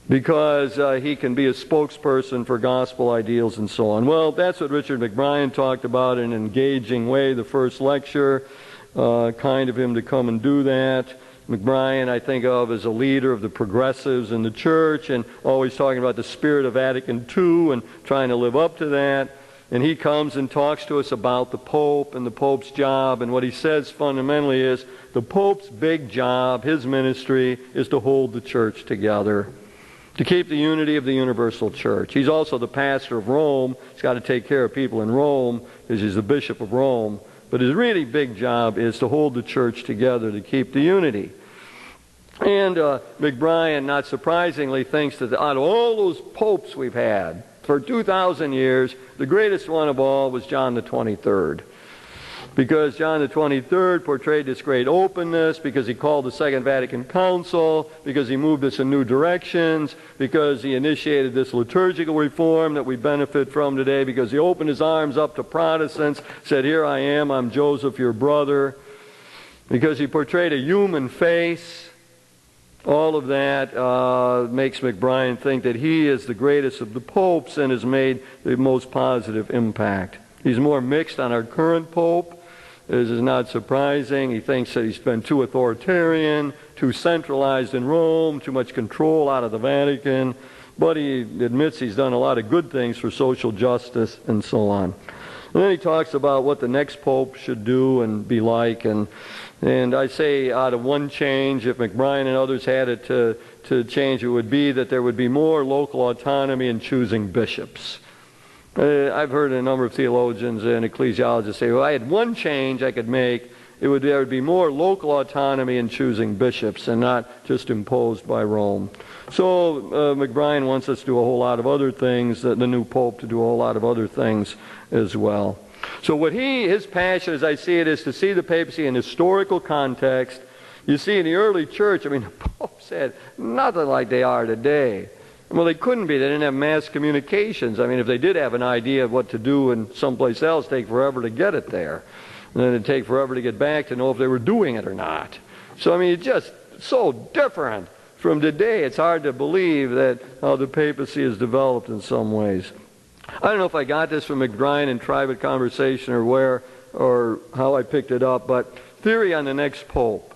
Because he can be a spokesperson for gospel ideals and so on. Well, that's what Richard McBrien talked about in an engaging way, the first lecture. Kind of him to come and do that. McBrien, I think of as a leader of the progressives in the church and always talking about the spirit of Vatican II and trying to live up to that. And he comes and talks to us about the Pope and the Pope's job. And what he says fundamentally is the Pope's big job, his ministry, is to hold the church together, to keep the unity of the universal church. He's also the pastor of Rome. He's got to take care of people in Rome because he's the bishop of Rome. But his really big job is to hold the church together, to keep the unity. And McBrien, not surprisingly, thinks that out of all those popes we've had for 2,000 years, the greatest one of all was John the 23rd. Because John the 23rd portrayed this great openness, because he called the Second Vatican Council, because he moved us in new directions, because he initiated this liturgical reform that we benefit from today, because he opened his arms up to Protestants, said, here I am, I'm Joseph, your brother, because he portrayed a human face. All of that makes McBrien think that he is the greatest of the popes and has made the most positive impact. He's more mixed on our current pope. This is not surprising. He thinks that he's been too authoritarian, too centralized in Rome, too much control out of the Vatican. But he admits he's done a lot of good things for social justice and so on. And then he talks about what the next pope should do and be like. And I say out of one change, if McBrien and others had it to change, it would be that there would be more local autonomy in choosing bishops. I've heard a number of theologians and ecclesiologists say, well, I had one change I could make. There would be more local autonomy in choosing bishops and not just imposed by Rome. So McBrien wants us to do a whole lot of other things, the new pope to do a whole lot of other things as well. So what his passion, as I see it, is to see the papacy in historical context. You see, in the early church, I mean, the popes had nothing like they are today. Well, they couldn't be. They didn't have mass communications. I mean, if they did have an idea of what to do in someplace else, it'd take forever to get it there. And then it'd take forever to get back to know if they were doing it or not. So, I mean, it's just so different from today. It's hard to believe that how the papacy has developed in some ways. I don't know if I got this from McBrien in private conversation or where, or how I picked it up, but theory on the next pope.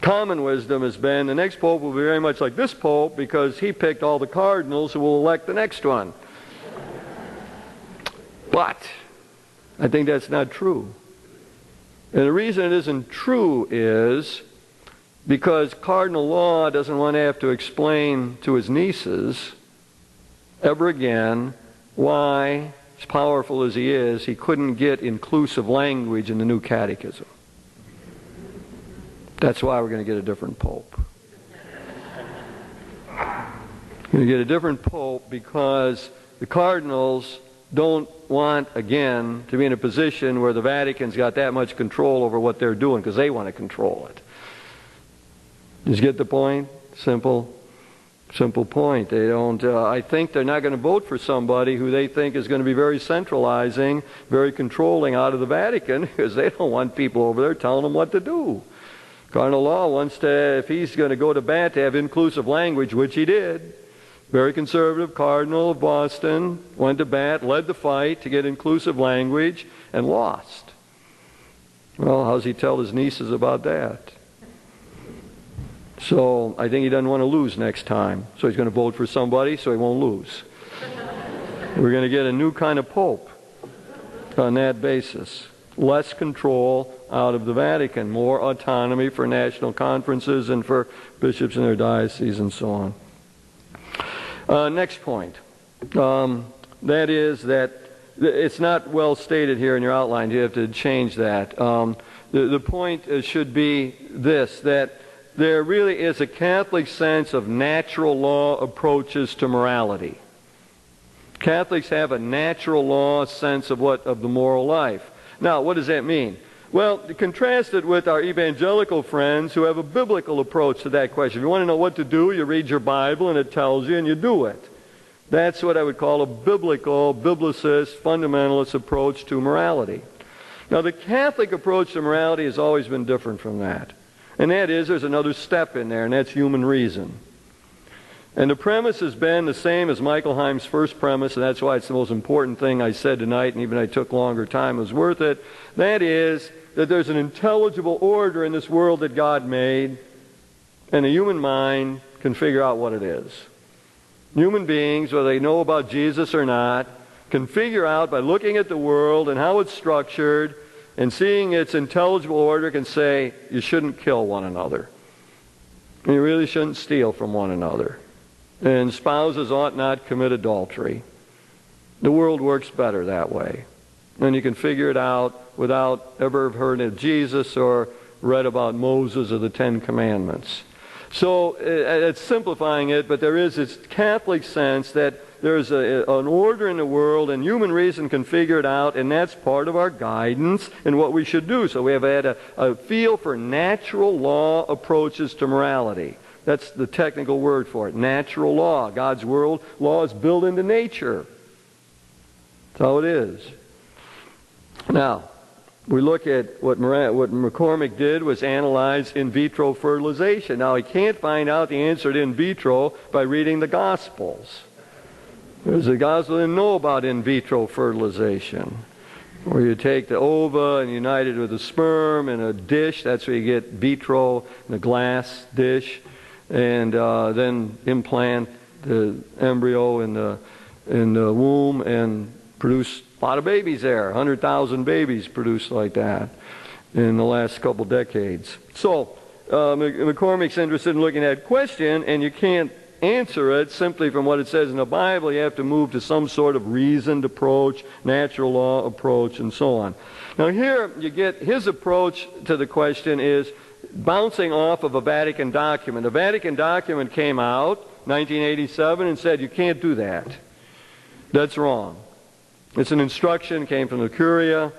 Common wisdom has been the next pope will be very much like this pope because he picked all the cardinals who will elect the next one. But I think that's not true. And the reason it isn't true is because Cardinal Law doesn't want to have to explain to his nieces ever again why, as powerful as he is, he couldn't get inclusive language in the new catechism. That's why we're going to get a different pope. We're going to get a different pope because the cardinals don't want, again, to be in a position where the Vatican's got that much control over what they're doing because they want to control it. Did you get the point? Simple point. They don't. I think they're not going to vote for somebody who they think is going to be very centralizing, very controlling out of the Vatican because they don't want people over there telling them what to do. Cardinal Law wants to, if he's going to go to bat, to have inclusive language, which he did. Very conservative cardinal of Boston, went to bat, led the fight to get inclusive language, and lost. Well, how's he tell his nieces about that? So I think he doesn't want to lose next time. So he's going to vote for somebody so he won't lose. We're going to get a new kind of pope on that basis. Less control out of the Vatican, more autonomy for national conferences and for bishops in their dioceses and so on. Next point. That is that it's not well stated here in your outline. You have to change that. The point should be this, that there really is a Catholic sense of natural law approaches to morality. Catholics have a natural law sense of the moral life. Now, what does that mean? Well, contrast it with our evangelical friends who have a biblical approach to that question. If you want to know what to do, you read your Bible and it tells you and you do it. That's what I would call a biblical, biblicist, fundamentalist approach to morality. Now, the Catholic approach to morality has always been different from that. And that is, there's another step in there, and that's human reason. And the premise has been the same as Michael Heim's first premise, and that's why it's the most important thing I said tonight, and even I took longer time, it was worth it. That is, that there's an intelligible order in this world that God made, and the human mind can figure out what it is. Human beings, whether they know about Jesus or not, can figure out by looking at the world and how it's structured, and seeing its intelligible order, can say, you shouldn't kill one another. You really shouldn't steal from one another. And spouses ought not commit adultery. The world works better that way. And you can figure it out without ever heard of Jesus or read about Moses or the Ten Commandments. So it's simplifying it, but there is this Catholic sense that there's an order in the world, and human reason can figure it out, and that's part of our guidance in what we should do. So we have had a feel for natural law approaches to morality. That's the technical word for it. Natural law. God's world law is built into nature. That's how it is. Now, we look at what McCormick did was analyze in vitro fertilization. Now, he can't find out the answer to in vitro by reading the Gospels. Because the Gospel didn't know about in vitro fertilization, where you take the ova and unite it with the sperm in a dish. That's where you get vitro in a glass dish, and then implant the embryo in the womb and produce a lot of babies there. 100,000 babies produced like that in the last couple decades. So McCormick's interested in looking at that question, and you can't answer it simply from what it says in the Bible. You have to move to some sort of reasoned approach, natural law approach, and so on. Now here you get his approach to the question is bouncing off of a Vatican document. A Vatican document came out 1987 and said you can't do that. That's wrong. It's an instruction, came from the Curia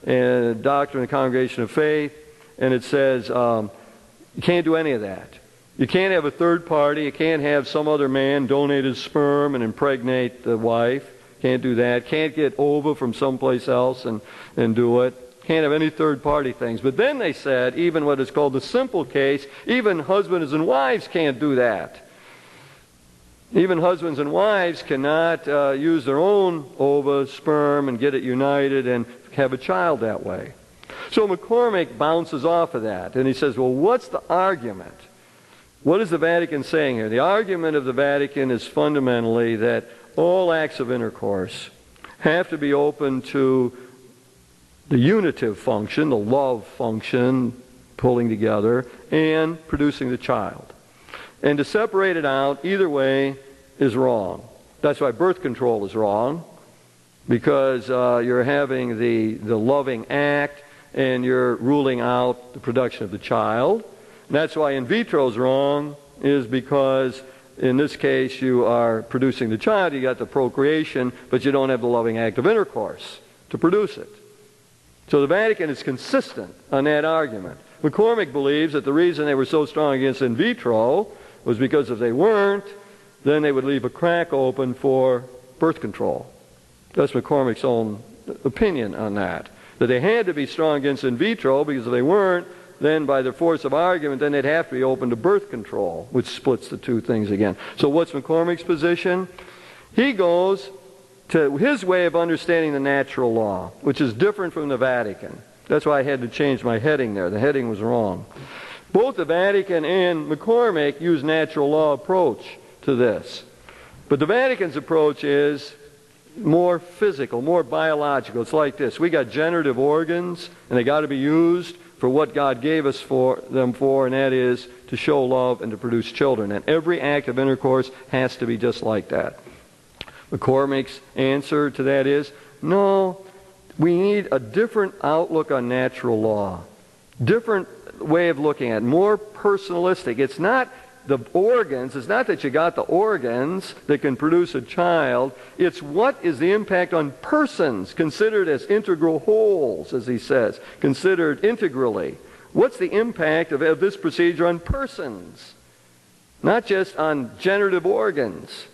and Doctrine of the Congregation of Faith, and it says you can't do any of that. You can't have a third party. You can't have some other man donate his sperm and impregnate the wife. Can't do that. Can't get ova from someplace else and do it. Can't have any third party things. But then they said, even what is called the simple case, even husbands and wives can't do that. Even husbands and wives cannot use their own ova, sperm, and get it united and have a child that way. So McCormick bounces off of that, and he says, well, what's the argument? What is the Vatican saying here? The argument of the Vatican is fundamentally that all acts of intercourse have to be open to the unitive function, the love function, pulling together, and producing the child. And to separate it out either way is wrong. That's why birth control is wrong, because you're having the loving act and you're ruling out the production of the child. And that's why in vitro is wrong, is because in this case you are producing the child, you got the procreation, but you don't have the loving act of intercourse to produce it. So the Vatican is consistent on that argument. McCormick believes that the reason they were so strong against in vitro was because if they weren't, then they would leave a crack open for birth control. That's McCormick's own opinion on that. That they had to be strong against in vitro, because if they weren't, then by the force of argument, then they'd have to be open to birth control, which splits the two things again. So what's McCormick's position? He goes to his way of understanding the natural law, which is different from the Vatican. That's why I had to change my heading there. The heading was wrong. Both the Vatican and McCormick use natural law approach to this. But the Vatican's approach is more physical, more biological. It's like this. We got generative organs, and they got to be used for what God gave us them for, and that is to show love and to produce children. And every act of intercourse has to be just like that. McCormick's answer to that is, no, we need a different outlook on natural law. Different way of looking at it, more personalistic. It's not the organs, it's not that you got the organs that can produce a child, it's what is the impact on persons, considered as integral wholes, as he says, considered integrally. What's the impact of this procedure on persons? Not just on generative organs.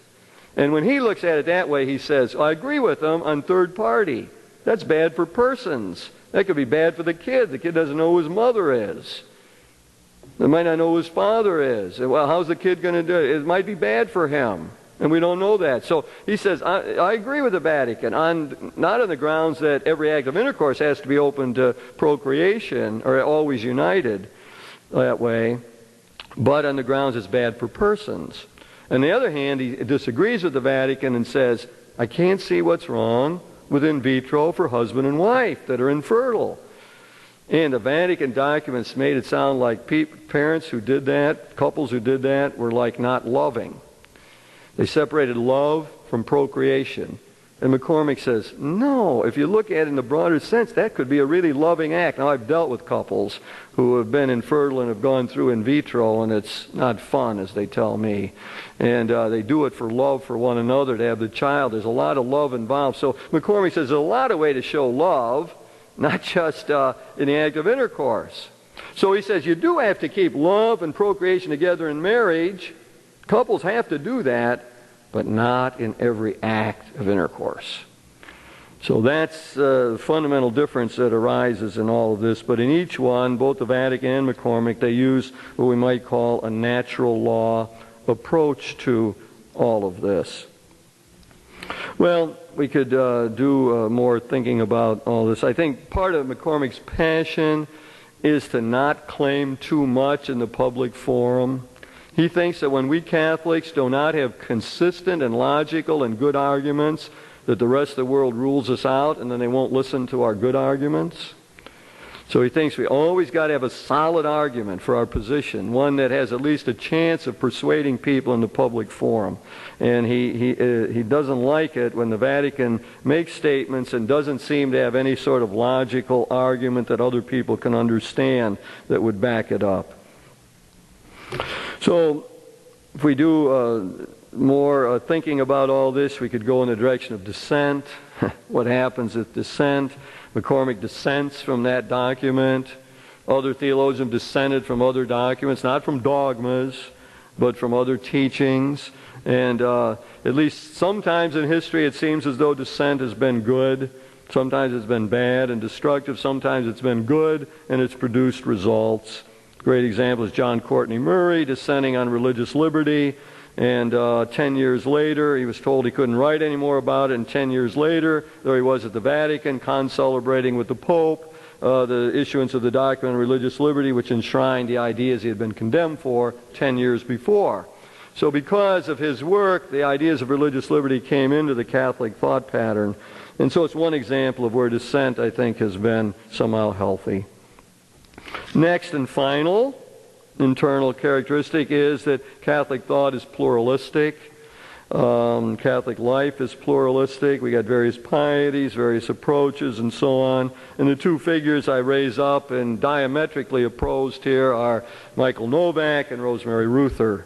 And when he looks at it that way, he says, I agree with them on third party. That's bad for persons. That could be bad for the kid. The kid doesn't know who his mother is. They might not know who his father is. Well, how's the kid going to do it? It might be bad for him, and we don't know that. So he says, I agree with the Vatican, not on the grounds that every act of intercourse has to be open to procreation or always united that way, but on the grounds it's bad for persons. On the other hand, he disagrees with the Vatican and says, I can't see what's wrong with in vitro for husband and wife that are infertile. And the Vatican documents made it sound like parents who did that, couples who did that, were like not loving. They separated love from procreation. And McCormick says, no, if you look at it in the broader sense, that could be a really loving act. Now, I've dealt with couples who have been infertile and have gone through in vitro, and it's not fun, as they tell me. And they do it for love for one another, to have the child. There's a lot of love involved. So McCormick says there's a lot of way to show love, not just in the act of intercourse. So he says you do have to keep love and procreation together in marriage. Couples have to do that, but not in every act of intercourse. So that's the fundamental difference that arises in all of this. But in each one, both the Vatican and McCormick, they use what we might call a natural law approach to all of this. Well, we could do more thinking about all this. I think part of McCormick's passion is to not claim too much in the public forum. He thinks that when we Catholics do not have consistent and logical and good arguments, that the rest of the world rules us out and then they won't listen to our good arguments. So he thinks we always got to have a solid argument for our position, one that has at least a chance of persuading people in the public forum. And he doesn't like it when the Vatican makes statements and doesn't seem to have any sort of logical argument that other people can understand that would back it up. So if we do more thinking about all this, we could go in the direction of dissent. What happens if dissent? McCormick dissents from that document. Other theologians dissented from other documents, not from dogmas, but from other teachings. And at least sometimes in history it seems as though dissent has been good. Sometimes it's been bad and destructive. Sometimes it's been good and it's produced results. Great example is John Courtney Murray dissenting on religious liberty. And 10 years later, he was told he couldn't write any more about it, and 10 years later, there he was at the Vatican, concelebrating with the Pope the issuance of the document on religious liberty, which enshrined the ideas he had been condemned for 10 years before. So because of his work, the ideas of religious liberty came into the Catholic thought pattern. And so it's one example of where dissent, I think, has been somehow healthy. Next and final internal characteristic is that Catholic thought is pluralistic. Catholic life is pluralistic. We got various pieties, various approaches, and so on. And the two figures I raise up and diametrically opposed here are Michael Novak and Rosemary Ruther.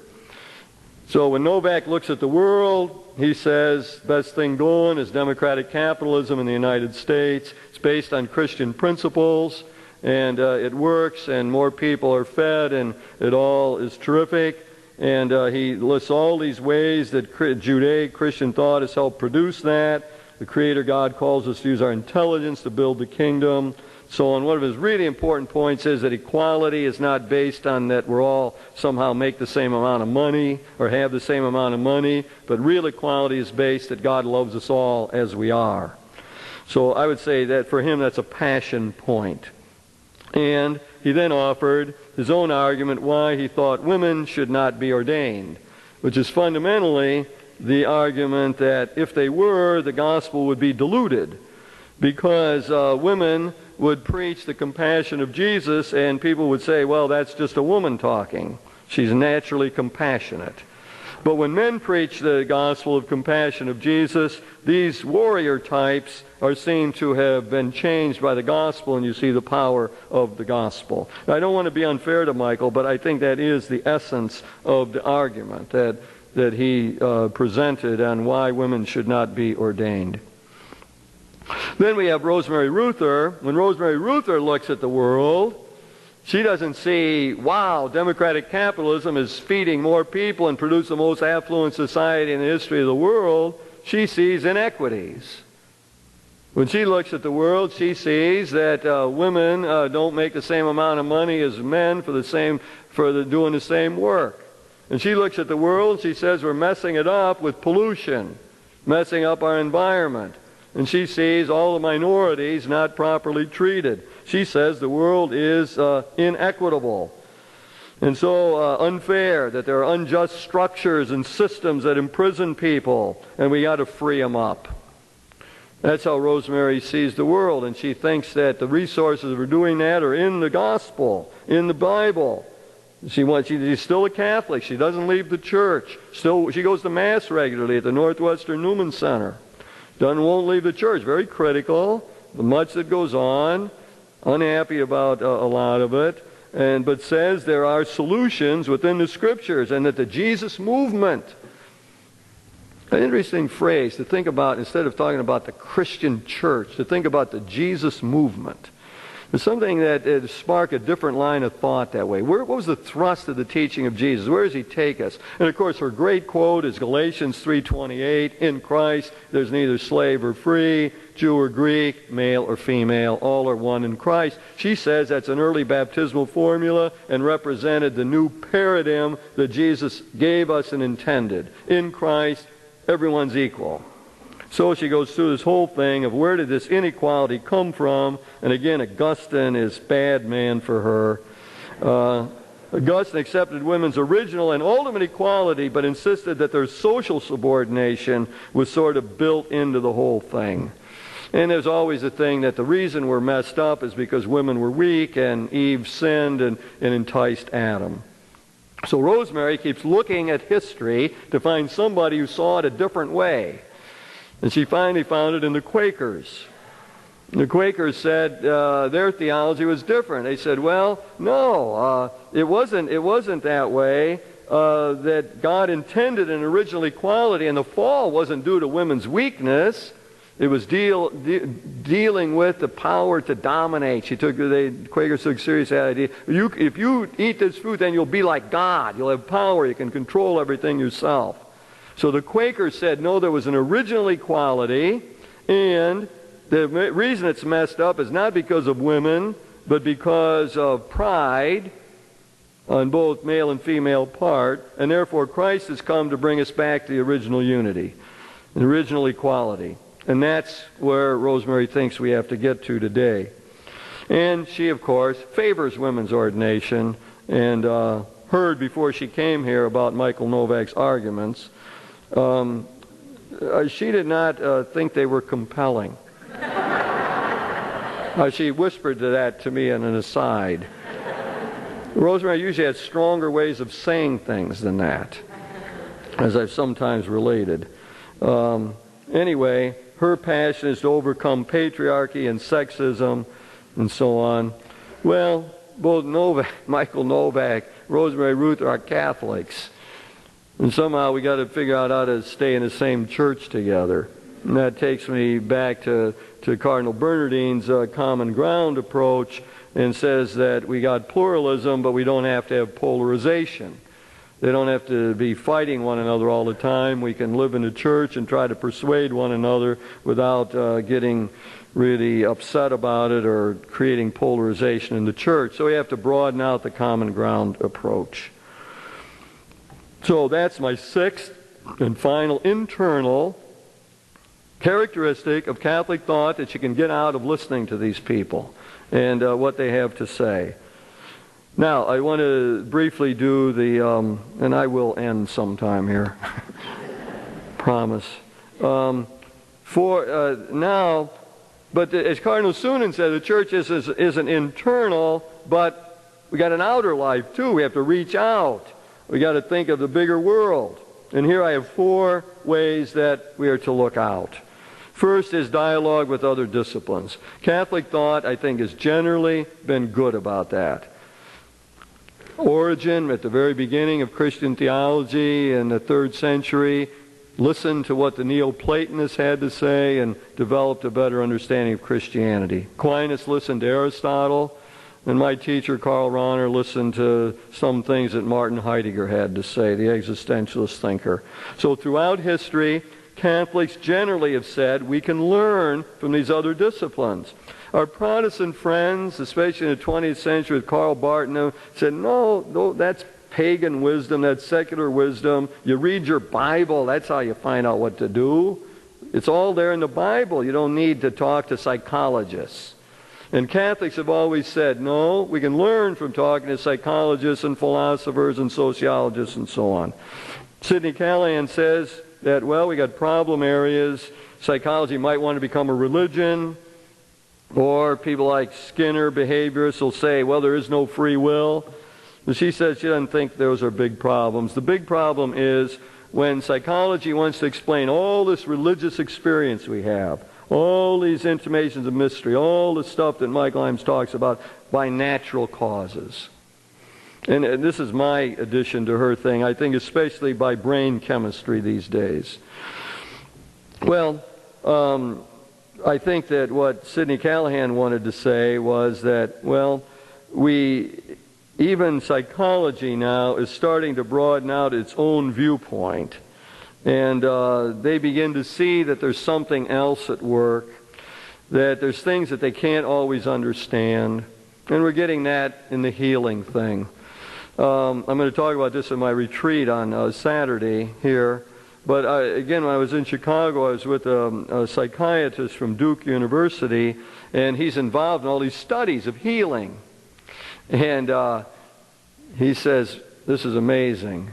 So when Novak looks at the world, he says best thing going is democratic capitalism in the United States. It's based on Christian principles, and it works, and more people are fed, and it all is terrific. And he lists all these ways that Judeo-Christian thought has helped produce that. The Creator God calls us to use our intelligence to build the kingdom. So on, one of his really important points is that equality is not based on that we're all somehow make the same amount of money or have the same amount of money, but real equality is based that God loves us all as we are. So I would say that for him that's a passion point. And he then offered his own argument why he thought women should not be ordained, which is fundamentally the argument that if they were, the gospel would be diluted, because women would preach the compassion of Jesus, and people would say, well, that's just a woman talking. She's naturally compassionate. But when men preach the gospel of compassion of Jesus, these warrior types are seen to have been changed by the gospel, and you see the power of the gospel. Now, I don't want to be unfair to Michael, but I think that is the essence of the argument that he presented on why women should not be ordained. Then we have Rosemary Ruther. When Rosemary Ruther looks at the world, she doesn't see, wow, democratic capitalism is feeding more people and produce the most affluent society in the history of the world. She sees inequities. When she looks at the world, she sees that women don't make the same amount of money as men for doing the same work. And she looks at the world, she says we're messing it up with pollution, messing up our environment. And she sees all the minorities not properly treated. She says the world is inequitable and so unfair, that there are unjust structures and systems that imprison people, and we got to free them up. That's how Rosemary sees the world, and she thinks that the resources for doing that are in the gospel, in the Bible. She's still a Catholic. She doesn't leave the church. She goes to Mass regularly at the Northwestern Newman Center. Won't leave the church. Very critical. Much that goes on. Unhappy about a lot of it. But says there are solutions within the Scriptures, and that the Jesus movement, an interesting phrase to think about, instead of talking about the Christian church, to think about the Jesus movement. It's something that sparked a different line of thought that way. What was the thrust of the teaching of Jesus? Where does he take us? And of course, her great quote is Galatians 3:28, in Christ there's neither slave or free, Jew or Greek, male or female, all are one in Christ. She says that's an early baptismal formula and represented the new paradigm that Jesus gave us and intended. In Christ, everyone's equal. So she goes through this whole thing of where did this inequality come from, and again, Augustine is bad man for her. Augustine accepted women's original and ultimate equality, but insisted that their social subordination was sort of built into the whole thing. And there's always a thing that the reason we're messed up is because women were weak, and Eve sinned and enticed Adam. So Rosemary keeps looking at history to find somebody who saw it a different way. And she finally found it in the Quakers. The Quakers said their theology was different. They said, well, no, it wasn't that way, that God intended an original equality, and the fall wasn't due to women's weakness. It was dealing with the power to dominate. The Quakers took serious that idea. If you eat this fruit, then you'll be like God. You'll have power. You can control everything yourself. So the Quakers said, no, there was an original equality, and the reason it's messed up is not because of women, but because of pride on both male and female part, and therefore Christ has come to bring us back to the original unity, the original equality. And that's where Rosemary thinks we have to get to today. And she, of course, favors women's ordination, and heard before she came here about Michael Novak's arguments. She did not think they were compelling. She whispered that to me in an aside. Rosemary usually has stronger ways of saying things than that, as I've sometimes related. Anyway, her passion is to overcome patriarchy and sexism and so on. Well, both Michael Novak, Rosemary Ruth are Catholics. And somehow we got to figure out how to stay in the same church together. And that takes me back to Cardinal Bernardine's common ground approach, and says that we got pluralism, but we don't have to have polarization. They don't have to be fighting one another all the time. We can live in the church and try to persuade one another without getting really upset about it or creating polarization in the church. So we have to broaden out the common ground approach. So that's my sixth and final internal characteristic of Catholic thought that you can get out of listening to these people and what they have to say. Now, I want to briefly do the, and I will end sometime here, promise. Now, but as Cardinal Sunan said, the church isn't internal, but we got an outer life too. We have to reach out. We got to think of the bigger world. And here I have 4 ways that we are to look out. First is dialogue with other disciplines. Catholic thought, I think, has generally been good about that. Origen, at the very beginning of Christian theology in the 3rd century, listened to what the Neoplatonists had to say and developed a better understanding of Christianity. Aquinas listened to Aristotle, and my teacher, Karl Rahner, listened to some things that Martin Heidegger had to say, the existentialist thinker. So throughout history, Catholics generally have said we can learn from these other disciplines. Our Protestant friends, especially in the 20th century with Karl Barth, said, no, that's pagan wisdom, that's secular wisdom. You read your Bible, that's how you find out what to do. It's all there in the Bible. You don't need to talk to psychologists. And Catholics have always said, no, we can learn from talking to psychologists and philosophers and sociologists and so on. Sidney Callahan says that, well, we got problem areas. Psychology might want to become a religion, or people like Skinner, behaviorists, will say, well, there is no free will. And she says she doesn't think those are big problems. The big problem is when psychology wants to explain all this religious experience we have, all these intimations of mystery, all the stuff that Michael Himes talks about by natural causes. And this is my addition to her thing, I think especially by brain chemistry these days. Well, I think that what Sidney Callahan wanted to say was that, well, even psychology now is starting to broaden out its own viewpoint. And they begin to see that there's something else at work, that there's things that they can't always understand. And we're getting that in the healing thing. I'm going to talk about this in my retreat on Saturday here. But again, when I was in Chicago, I was with a psychiatrist from Duke University, and he's involved in all these studies of healing. And he says, this is amazing.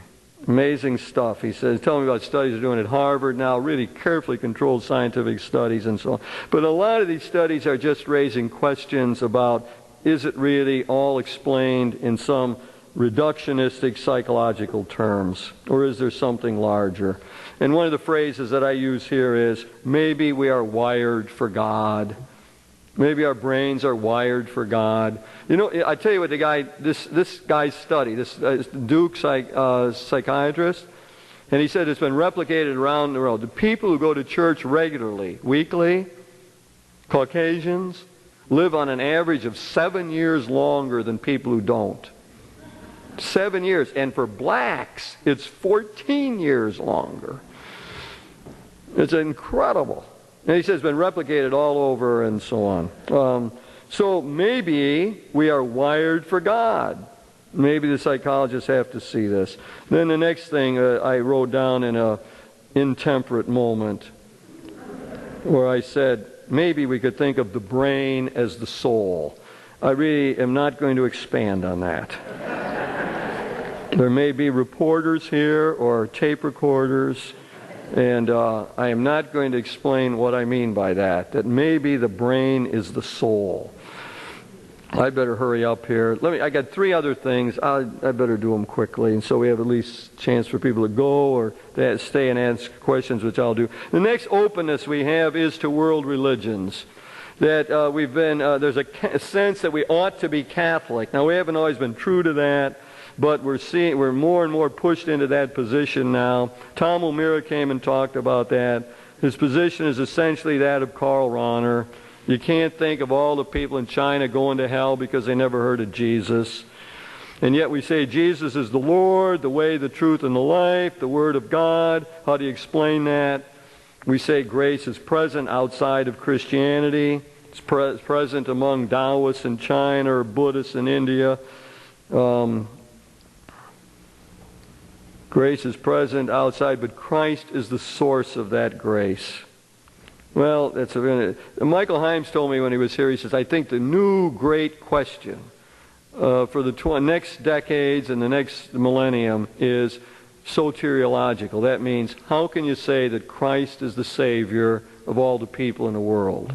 Amazing stuff. He says, tell me about studies they're doing at Harvard now, really carefully controlled scientific studies and so on. But a lot of these studies are just raising questions about, is it really all explained in some reductionistic psychological terms, or is there something larger? And one of the phrases that I use here is, maybe we are wired for God. Maybe our brains are wired for God. You know, I tell you what, this guy's study, this Duke psychiatrist, and he said it's been replicated around the world. The people who go to church regularly, weekly, Caucasians, live on an average of 7 years longer than people who don't. 7 years. And for blacks, it's 14 years longer. It's incredible. And he says it's been replicated all over and so on. So maybe we are wired for God. Maybe the psychologists have to see this. Then the next thing I wrote down in a intemperate moment where I said, maybe we could think of the brain as the soul. I really am not going to expand on that. There may be reporters here or tape recorders, and I am not going to explain what I mean by that, that maybe the brain is the soul. I better hurry up here. I got 3 other things. I better do them quickly, and so we have at least a chance for people to go or to stay and ask questions, which I'll do. The next openness we have is to world religions. That there's a sense that we ought to be Catholic. Now, we haven't always been true to that, but we're more and more pushed into that position now. Tom O'Meara came and talked about that. His position is essentially that of Karl Rahner. You can't think of all the people in China going to hell because they never heard of Jesus. And yet we say Jesus is the Lord, the way, the truth, and the life, the Word of God. How do you explain that? We say grace is present outside of Christianity. It's present among Taoists in China or Buddhists in India. Grace is present outside, but Christ is the source of that grace. Well, Michael Himes told me when he was here, he says, I think the new great question for the next decades and the next millennium is soteriological. That means, how can you say that Christ is the Savior of all the people in the world?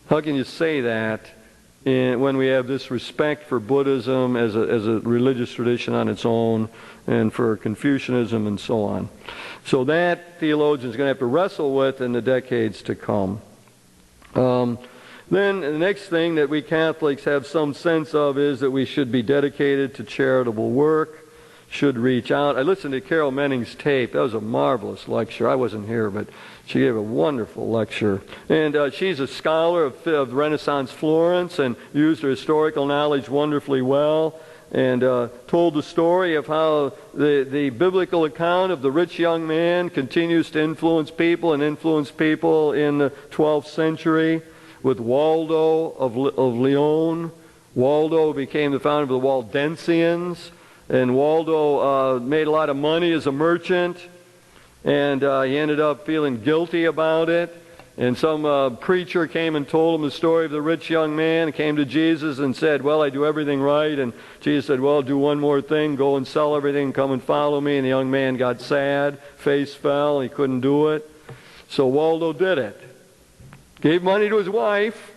How can you say that when we have this respect for Buddhism as a religious tradition on its own, and for Confucianism and so on? So that theologians are going to have to wrestle with in the decades to come. Then the next thing that we Catholics have some sense of is that we should be dedicated to charitable work, should reach out. I listened to Carol Menning's tape. That was a marvelous lecture. I wasn't here, but she gave a wonderful lecture. And she's a scholar of Renaissance Florence and used her historical knowledge wonderfully well, and told the story of how the biblical account of the rich young man continues to influence people and influence people in the 12th century with Waldo of Lyon. Waldo became the founder of the Waldensians, and Waldo made a lot of money as a merchant, and he ended up feeling guilty about it. And some preacher came and told him the story of the rich young man, came to Jesus and said, well, I do everything right. And Jesus said, well, do one more thing. Go and sell everything, come and follow me. And the young man got sad, face fell, he couldn't do it. So Waldo did it. Gave money to his wife,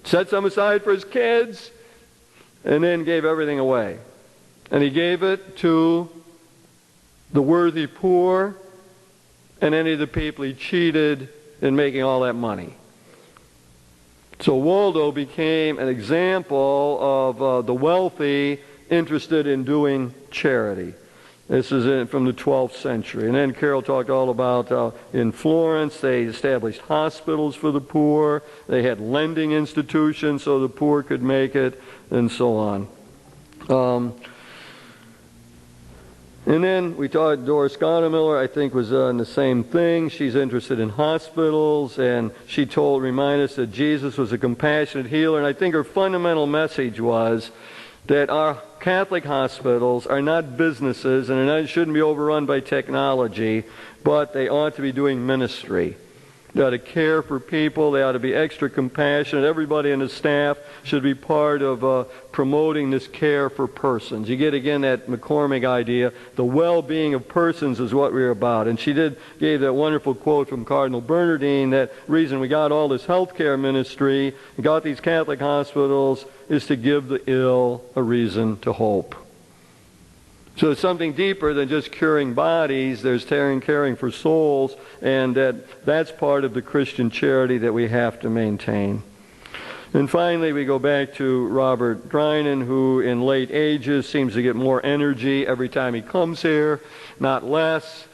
set some aside for his kids, and then gave everything away. And he gave it to the worthy poor and any of the people he cheated in making all that money. So Waldo became an example of the wealthy interested in doing charity. This is from the 12th century. And then Carol talked all about in Florence, they established hospitals for the poor. They had lending institutions so the poor could make it, and so on. And then we talked, Doris Gottemiller, I think, was on the same thing. She's interested in hospitals, and she reminded us that Jesus was a compassionate healer. And I think her fundamental message was that our Catholic hospitals are not businesses, and they shouldn't be overrun by technology, but they ought to be doing ministry. They ought to care for people. They ought to be extra compassionate. Everybody in the staff should be part of promoting this care for persons. You get, again, that McCormick idea. The well-being of persons is what we're about. And she gave that wonderful quote from Cardinal Bernardine, that reason we got all this healthcare ministry and got these Catholic hospitals is to give the ill a reason to hope. So it's something deeper than just curing bodies. There's caring for souls, and that's part of the Christian charity that we have to maintain. And finally, we go back to Robert Drinan, who in late ages seems to get more energy every time he comes here, not less.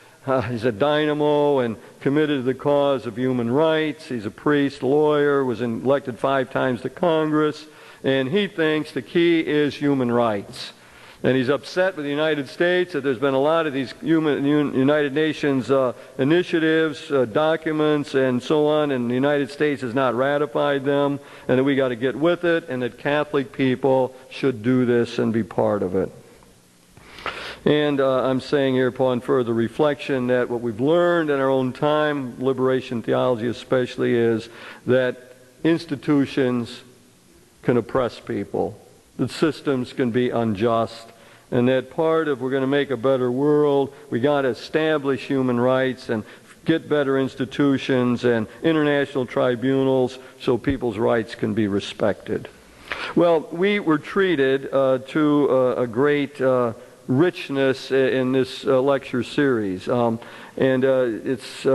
He's a dynamo and committed to the cause of human rights. He's a priest, lawyer, was elected 5 times to Congress, and he thinks the key is human rights. And he's upset with the United States that there's been a lot of these United Nations initiatives, documents, and so on, and the United States has not ratified them, and that we got to get with it, and that Catholic people should do this and be part of it. And I'm saying here upon further reflection that what we've learned in our own time, liberation theology especially, is that institutions can oppress people, that systems can be unjust, and that part of we're going to make a better world, we got to establish human rights and get better institutions and international tribunals so people's rights can be respected. Well, we were treated to a great richness in this lecture series, and it's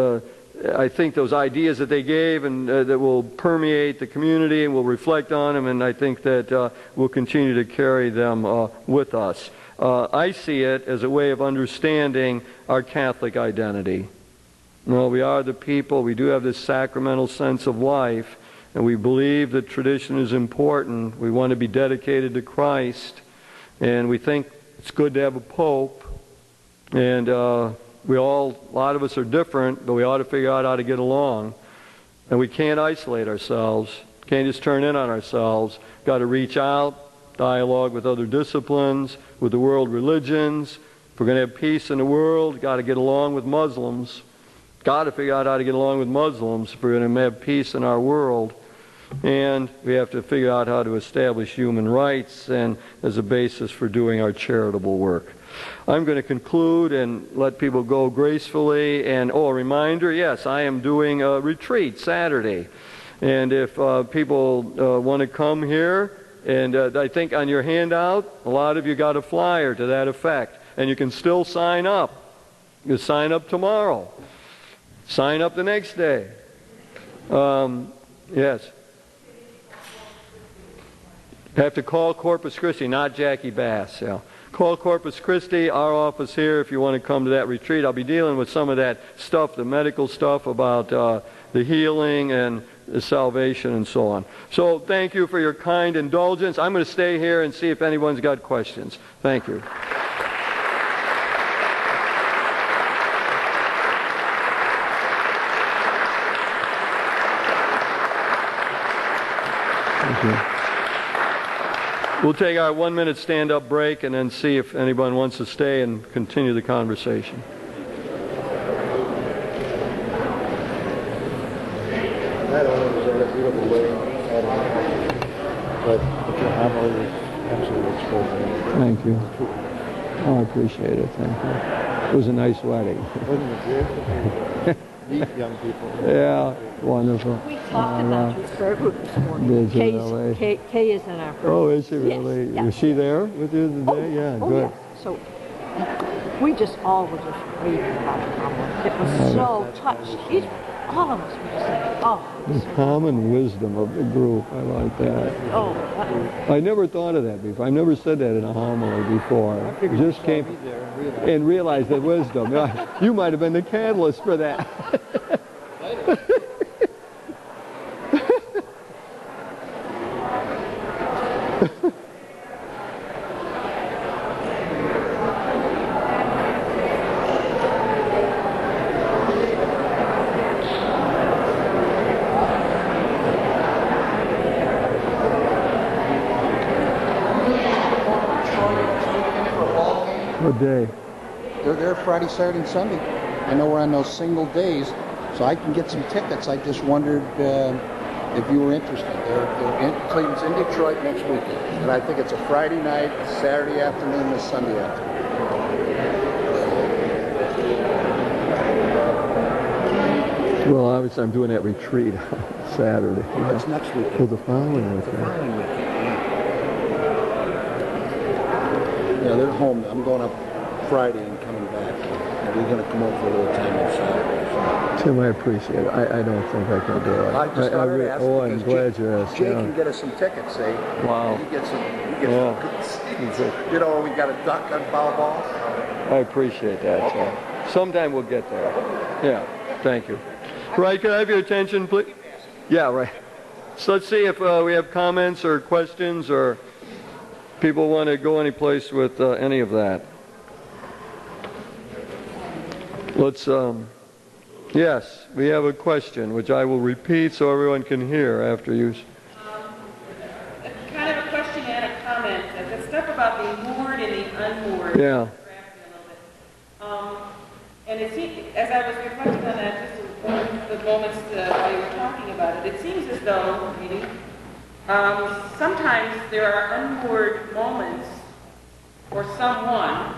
I think those ideas that they gave and that will permeate the community, and we'll reflect on them, and I think that we'll continue to carry them with us. I see it as a way of understanding our Catholic identity. Well, we are the people, we do have this sacramental sense of life, and we believe that tradition is important. We want to be dedicated to Christ, and we think it's good to have a pope, and a lot of us are different, but we ought to figure out how to get along. And we can't isolate ourselves, can't just turn in on ourselves. Got to reach out, dialogue with other disciplines, with the world religions. If we're going to have peace in the world, got to get along with Muslims. Got to figure out how to get along with Muslims if we're going to have peace in our world. And we have to figure out how to establish human rights and as a basis for doing our charitable work. I'm going to conclude and let people go gracefully. And a reminder, yes, I am doing a retreat Saturday. And if people want to come here, and I think on your handout, a lot of you got a flyer to that effect. And you can still sign up. You can sign up tomorrow. Sign up the next day. Yes. You have to call Corpus Christi, not Jackie Bass. Yeah. Call Corpus Christi, our office here, if you want to come to that retreat. I'll be dealing with some of that stuff, the medical stuff about the healing and the salvation and so on. So thank you for your kind indulgence. I'm going to stay here and see if anyone's got questions. Thank you. Thank you. We'll take our 1-minute stand-up break and then see if anyone wants to stay and continue the conversation. Not only was that a beautiful wedding, but your homily was absolutely extraordinary. Thank you. Oh, I appreciate it. Thank you. It was a nice wedding. Wasn't it beautiful? Meet young people. Yeah, wonderful. We talked about your prayer group this morning. Did you really? Kay is in our prayer. Oh, is she really? Yes, yes. Was she there with you today? Yeah, good. Yes. So we just all were just raving about her homily. It was so touched. All of us were just saying, oh. The common wisdom of the group. I like that. Oh. I never thought of that before. I've never said that in a homily before. It just came and realized the wisdom. You might have been the catalyst for that. What day? They're there Friday, Saturday, and Sunday. I know we're on those single days, so I can get some tickets. I just wondered if you were interested. Clayton's in Detroit next weekend, and I think it's a Friday night, a Saturday afternoon, and a Sunday afternoon. Well, obviously I'm doing that retreat on Saturday. It's next weekend. Oh, the following weekend. The following weekend. Yeah, they're home. I'm going up Friday and coming back. And we're going to come over for a little time on Saturday. Tim, I appreciate it. I don't think I can do it. I just thought I'd ask. Oh, I'm glad you asked. Jay can get us some tickets, say. Wow. He gets some, you know, we got a duck on foul ball. I appreciate that, Tim. Sometime we'll get there. Yeah, thank you. Right, can I have your attention, please? Yeah, right. So let's see if we have comments or questions or People want to go any place with any of that? Let's, yes, we have a question, which I will repeat so everyone can hear after you. Kind of a question and a comment. The stuff about the moored and the unmoored. Yeah. And it seems, as I was reflecting on that, just the moments while you were talking about it, it seems as though, maybe, sometimes there are unmoored moments for someone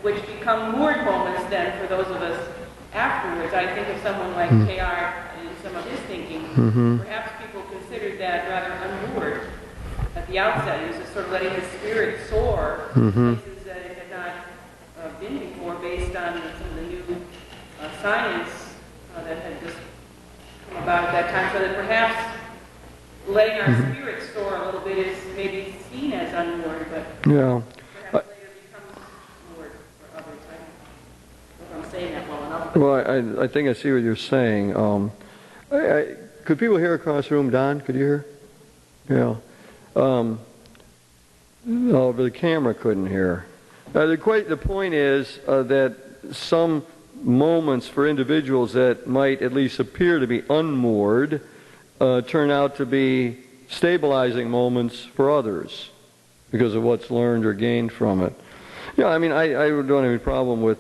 which become moored moments then for those of us afterwards. I think of someone like K.R. and some of his thinking. Perhaps people considered that rather unmoored at the outset. He was just sort of letting his spirit soar places that it had not been before, based on some of the new science that had just come about at that time, so that perhaps letting our spirit soar a little bit is maybe seen as unmoored, but perhaps later becomes moored for others. I don't know if I'm saying that well enough. Well, I think I see what you're saying. Could people hear across the room? Don, could you hear? Yeah. No, but the camera couldn't hear. The point is that some moments for individuals that might at least appear to be unmoored turn out to be stabilizing moments for others because of what's learned or gained from it. Yeah, I mean, I don't have any problem with,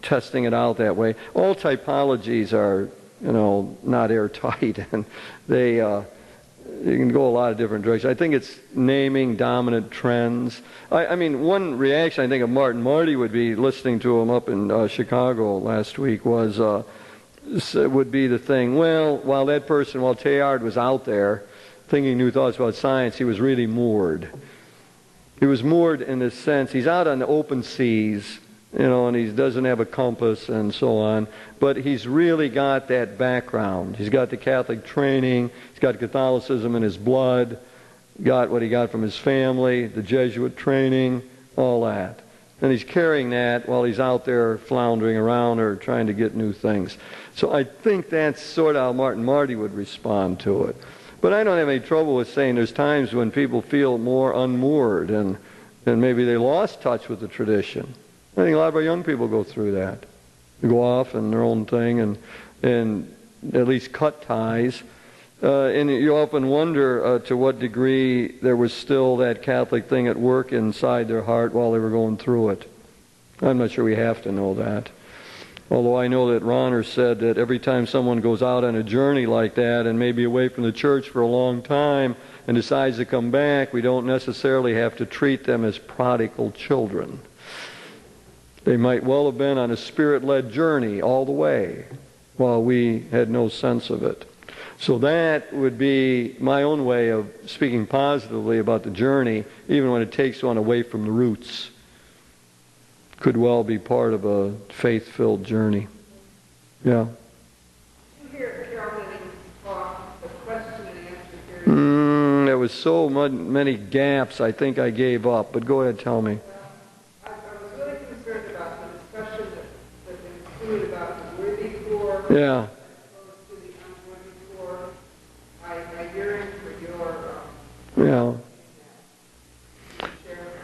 testing it out that way. All typologies are, not airtight, and they you can go a lot of different directions. I think it's naming dominant trends. I mean, one reaction I think of Marty would be, listening to him up in Chicago last week, would be the thing, well, while Teilhard was out there thinking new thoughts about science, he was really moored. He was moored in the sense, he's out on the open seas, and he doesn't have a compass and so on, but he's really got that background. He's got the Catholic training, he's got Catholicism in his blood, got what he got from his family, the Jesuit training, all that. And he's carrying that while he's out there floundering around or trying to get new things. So I think that's sort of how Marty would respond to it. But I don't have any trouble with saying there's times when people feel more unmoored and maybe they lost touch with the tradition. I think a lot of our young people go through that. They go off in their own thing and at least cut ties. And you often wonder to what degree there was still that Catholic thing at work inside their heart while they were going through it. I'm not sure we have to know that. Although I know that Ronner said that every time someone goes out on a journey like that and may be away from the church for a long time and decides to come back, we don't necessarily have to treat them as prodigal children. They might well have been on a spirit-led journey all the way while we had no sense of it. So that would be my own way of speaking positively about the journey, even when it takes one away from the roots. Could well be part of a faith-filled journey. Yeah. Did you hear Carol talk, the question and answer period? There was so many gaps, I think I gave up. But go ahead, tell me. I was really concerned about the discussion that ensued about the worthy poor. Yeah.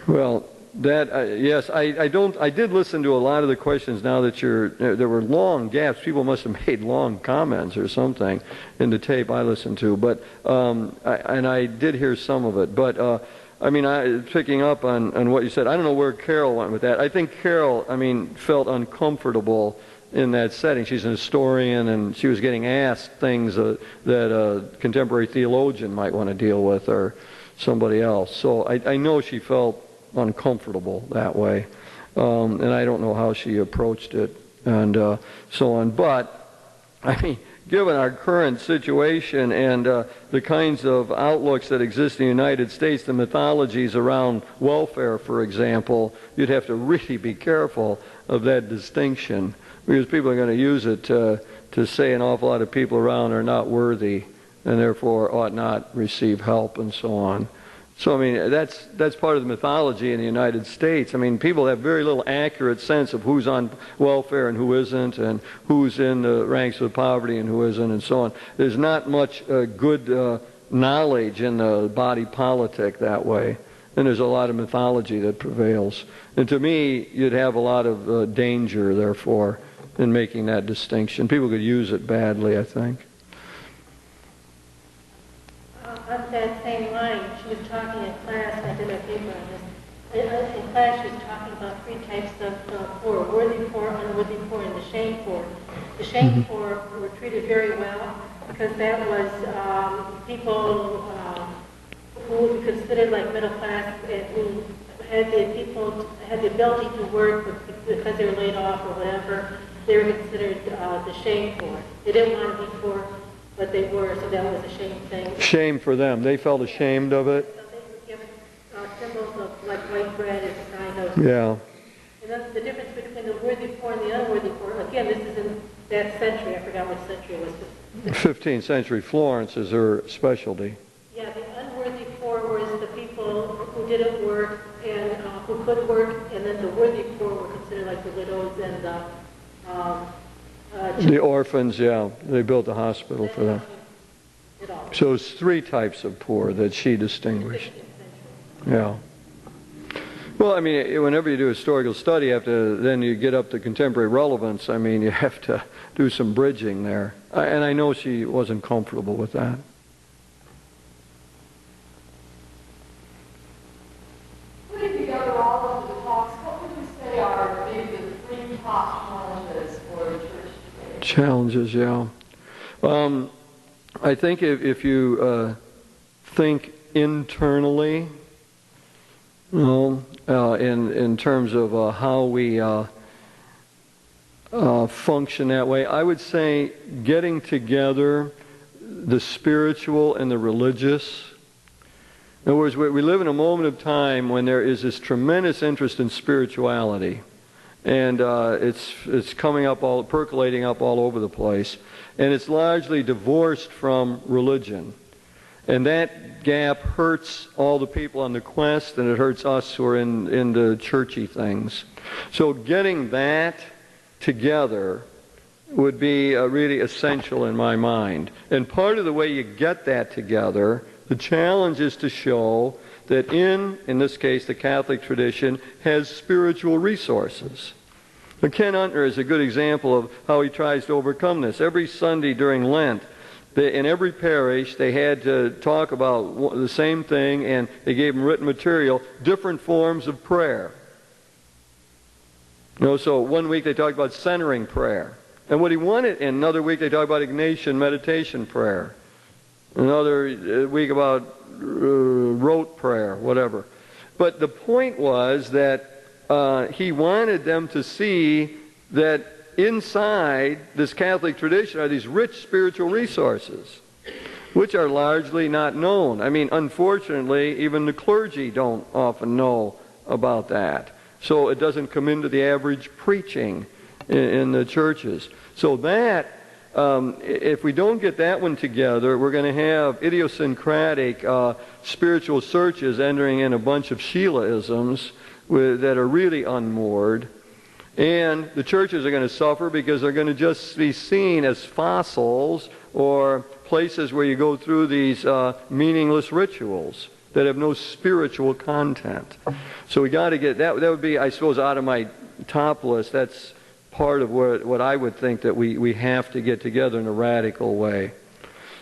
Well, yes, I did listen to a lot of the questions. Now that there were long gaps, people must have made long comments or something in the tape I listened to. But and I did hear some of it. But I mean, picking up on what you said, I don't know where Carol went with that. I think Carol, felt uncomfortable in that setting. She's an historian, and she was getting asked things that a contemporary theologian might want to deal with, or somebody else. So I know she felt uncomfortable that way, and I don't know how she approached it and so on. But given our current situation and the kinds of outlooks that exist in the United States, the mythologies around welfare, for example, you'd have to really be careful of that distinction, because people are going to use it to say an awful lot of people around are not worthy and therefore ought not receive help and so on. So that's part of the mythology in the United States. People have very little accurate sense of who's on welfare and who isn't, and who's in the ranks of poverty and who isn't, and so on. There's not much good knowledge in the body politic that way. and there's a lot of mythology that prevails. And to me, you'd have a lot of danger, therefore, in making that distinction. People could use it badly, I think. On that same line, she was talking in class, and I did my paper on this. In class, she was talking about 3 types of poor: worthy poor, unworthy poor, and the shame poor. The shame poor were treated very well because that was people who would be considered like middle class and who had the ability to work because they were laid off or whatever. They were considered the shame poor. They didn't want to be poor, but they were, so that was a shame thing. Shame for them. They felt ashamed of it. So they were given symbols of like white bread as a sign of. Yeah. And that's the difference between the worthy poor and the unworthy poor. Again, this is in that century. I forgot what century it was. 15th century Florence is her specialty. Yeah, the unworthy poor was the people who didn't work and who could work, and then the worthy poor were considered like the widows and The orphans, yeah. They built a hospital for them. So it's 3 types of poor that she distinguished. Yeah. Well, I mean, whenever you do historical study, then you get up to contemporary relevance. I mean, you have to do some bridging there. And I know she wasn't comfortable with that. Putting together all of the talks, what would you say are maybe the 3 top challenges for the church today? Challenges, yeah. I think if you think internally, in terms of how we function that way, I would say getting together the spiritual and the religious. In other words, we live in a moment of time when there is this tremendous interest in spirituality. And it's coming up, percolating up all over the place. And it's largely divorced from religion. And that gap hurts all the people on the quest, and it hurts us who are in the churchy things. So getting that together would be really essential in my mind. And part of the way you get that together, the challenge is to show that in this case, the Catholic tradition has spiritual resources. Now, Ken Untner is a good example of how he tries to overcome this. Every Sunday during Lent, in every parish, they had to talk about the same thing, and they gave them written material, different forms of prayer. So one week they talked about centering prayer. And what he wanted, and another week they talked about Ignatian meditation prayer. Another week about rote prayer, whatever. But the point was that he wanted them to see that inside this Catholic tradition are these rich spiritual resources, which are largely not known. I mean, unfortunately, even the clergy don't often know about that. So it doesn't come into the average preaching in the churches. So that, if we don't get that one together, we're going to have idiosyncratic spiritual searches entering in a bunch of Sheilaisms that are really unmoored. And the churches are going to suffer because they're going to just be seen as fossils or places where you go through these meaningless rituals that have no spiritual content. So we got to get that. That would be, I suppose, out of my top list. That's part of what I would think that we have to get together in a radical way.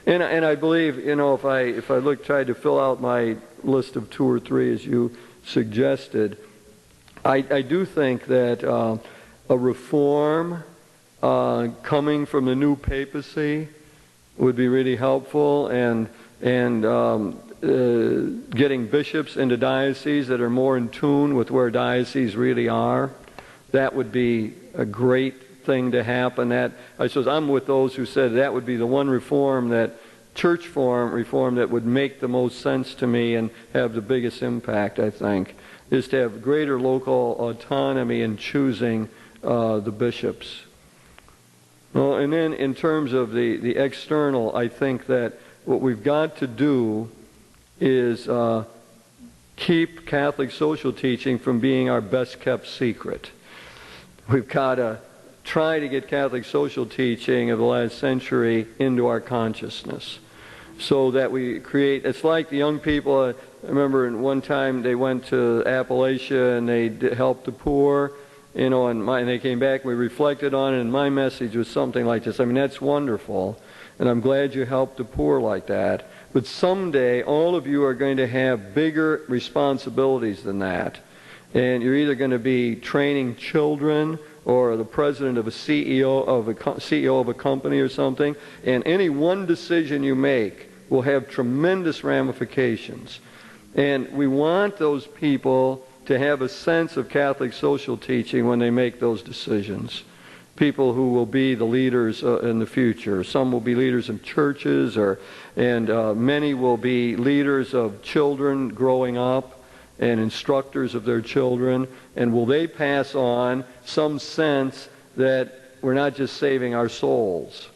And I believe, if I tried to fill out my list of 2 or 3 as you suggested, I do think that a reform coming from the new papacy would be really helpful, and getting bishops into dioceses that are more in tune with where dioceses really are, that would be a great thing to happen. That, I suppose I'm with those who said that would be the one reform, that church reform that would make the most sense to me and have the biggest impact, I think, is to have greater local autonomy in choosing the bishops. Well, and then in terms of the external, I think that what we've got to do is keep Catholic social teaching from being our best kept secret. We've got to try to get Catholic social teaching of the last century into our consciousness. so that we create, it's like the young people, I remember in one time they went to Appalachia and they helped the poor, you know, and they came back, we reflected on it, and my message was something like this. I mean, that's wonderful, and I'm glad you helped the poor like that. But someday, all of you are going to have bigger responsibilities than that. And you're either going to be training children or the president of a CEO of a company or something. And any one decision you make will have tremendous ramifications. And we want those people to have a sense of Catholic social teaching when they make those decisions. People who will be the leaders in the future. Some will be leaders in churches, and many will be leaders of children growing up and instructors of their children. And will they pass on some sense that we're not just saving our souls,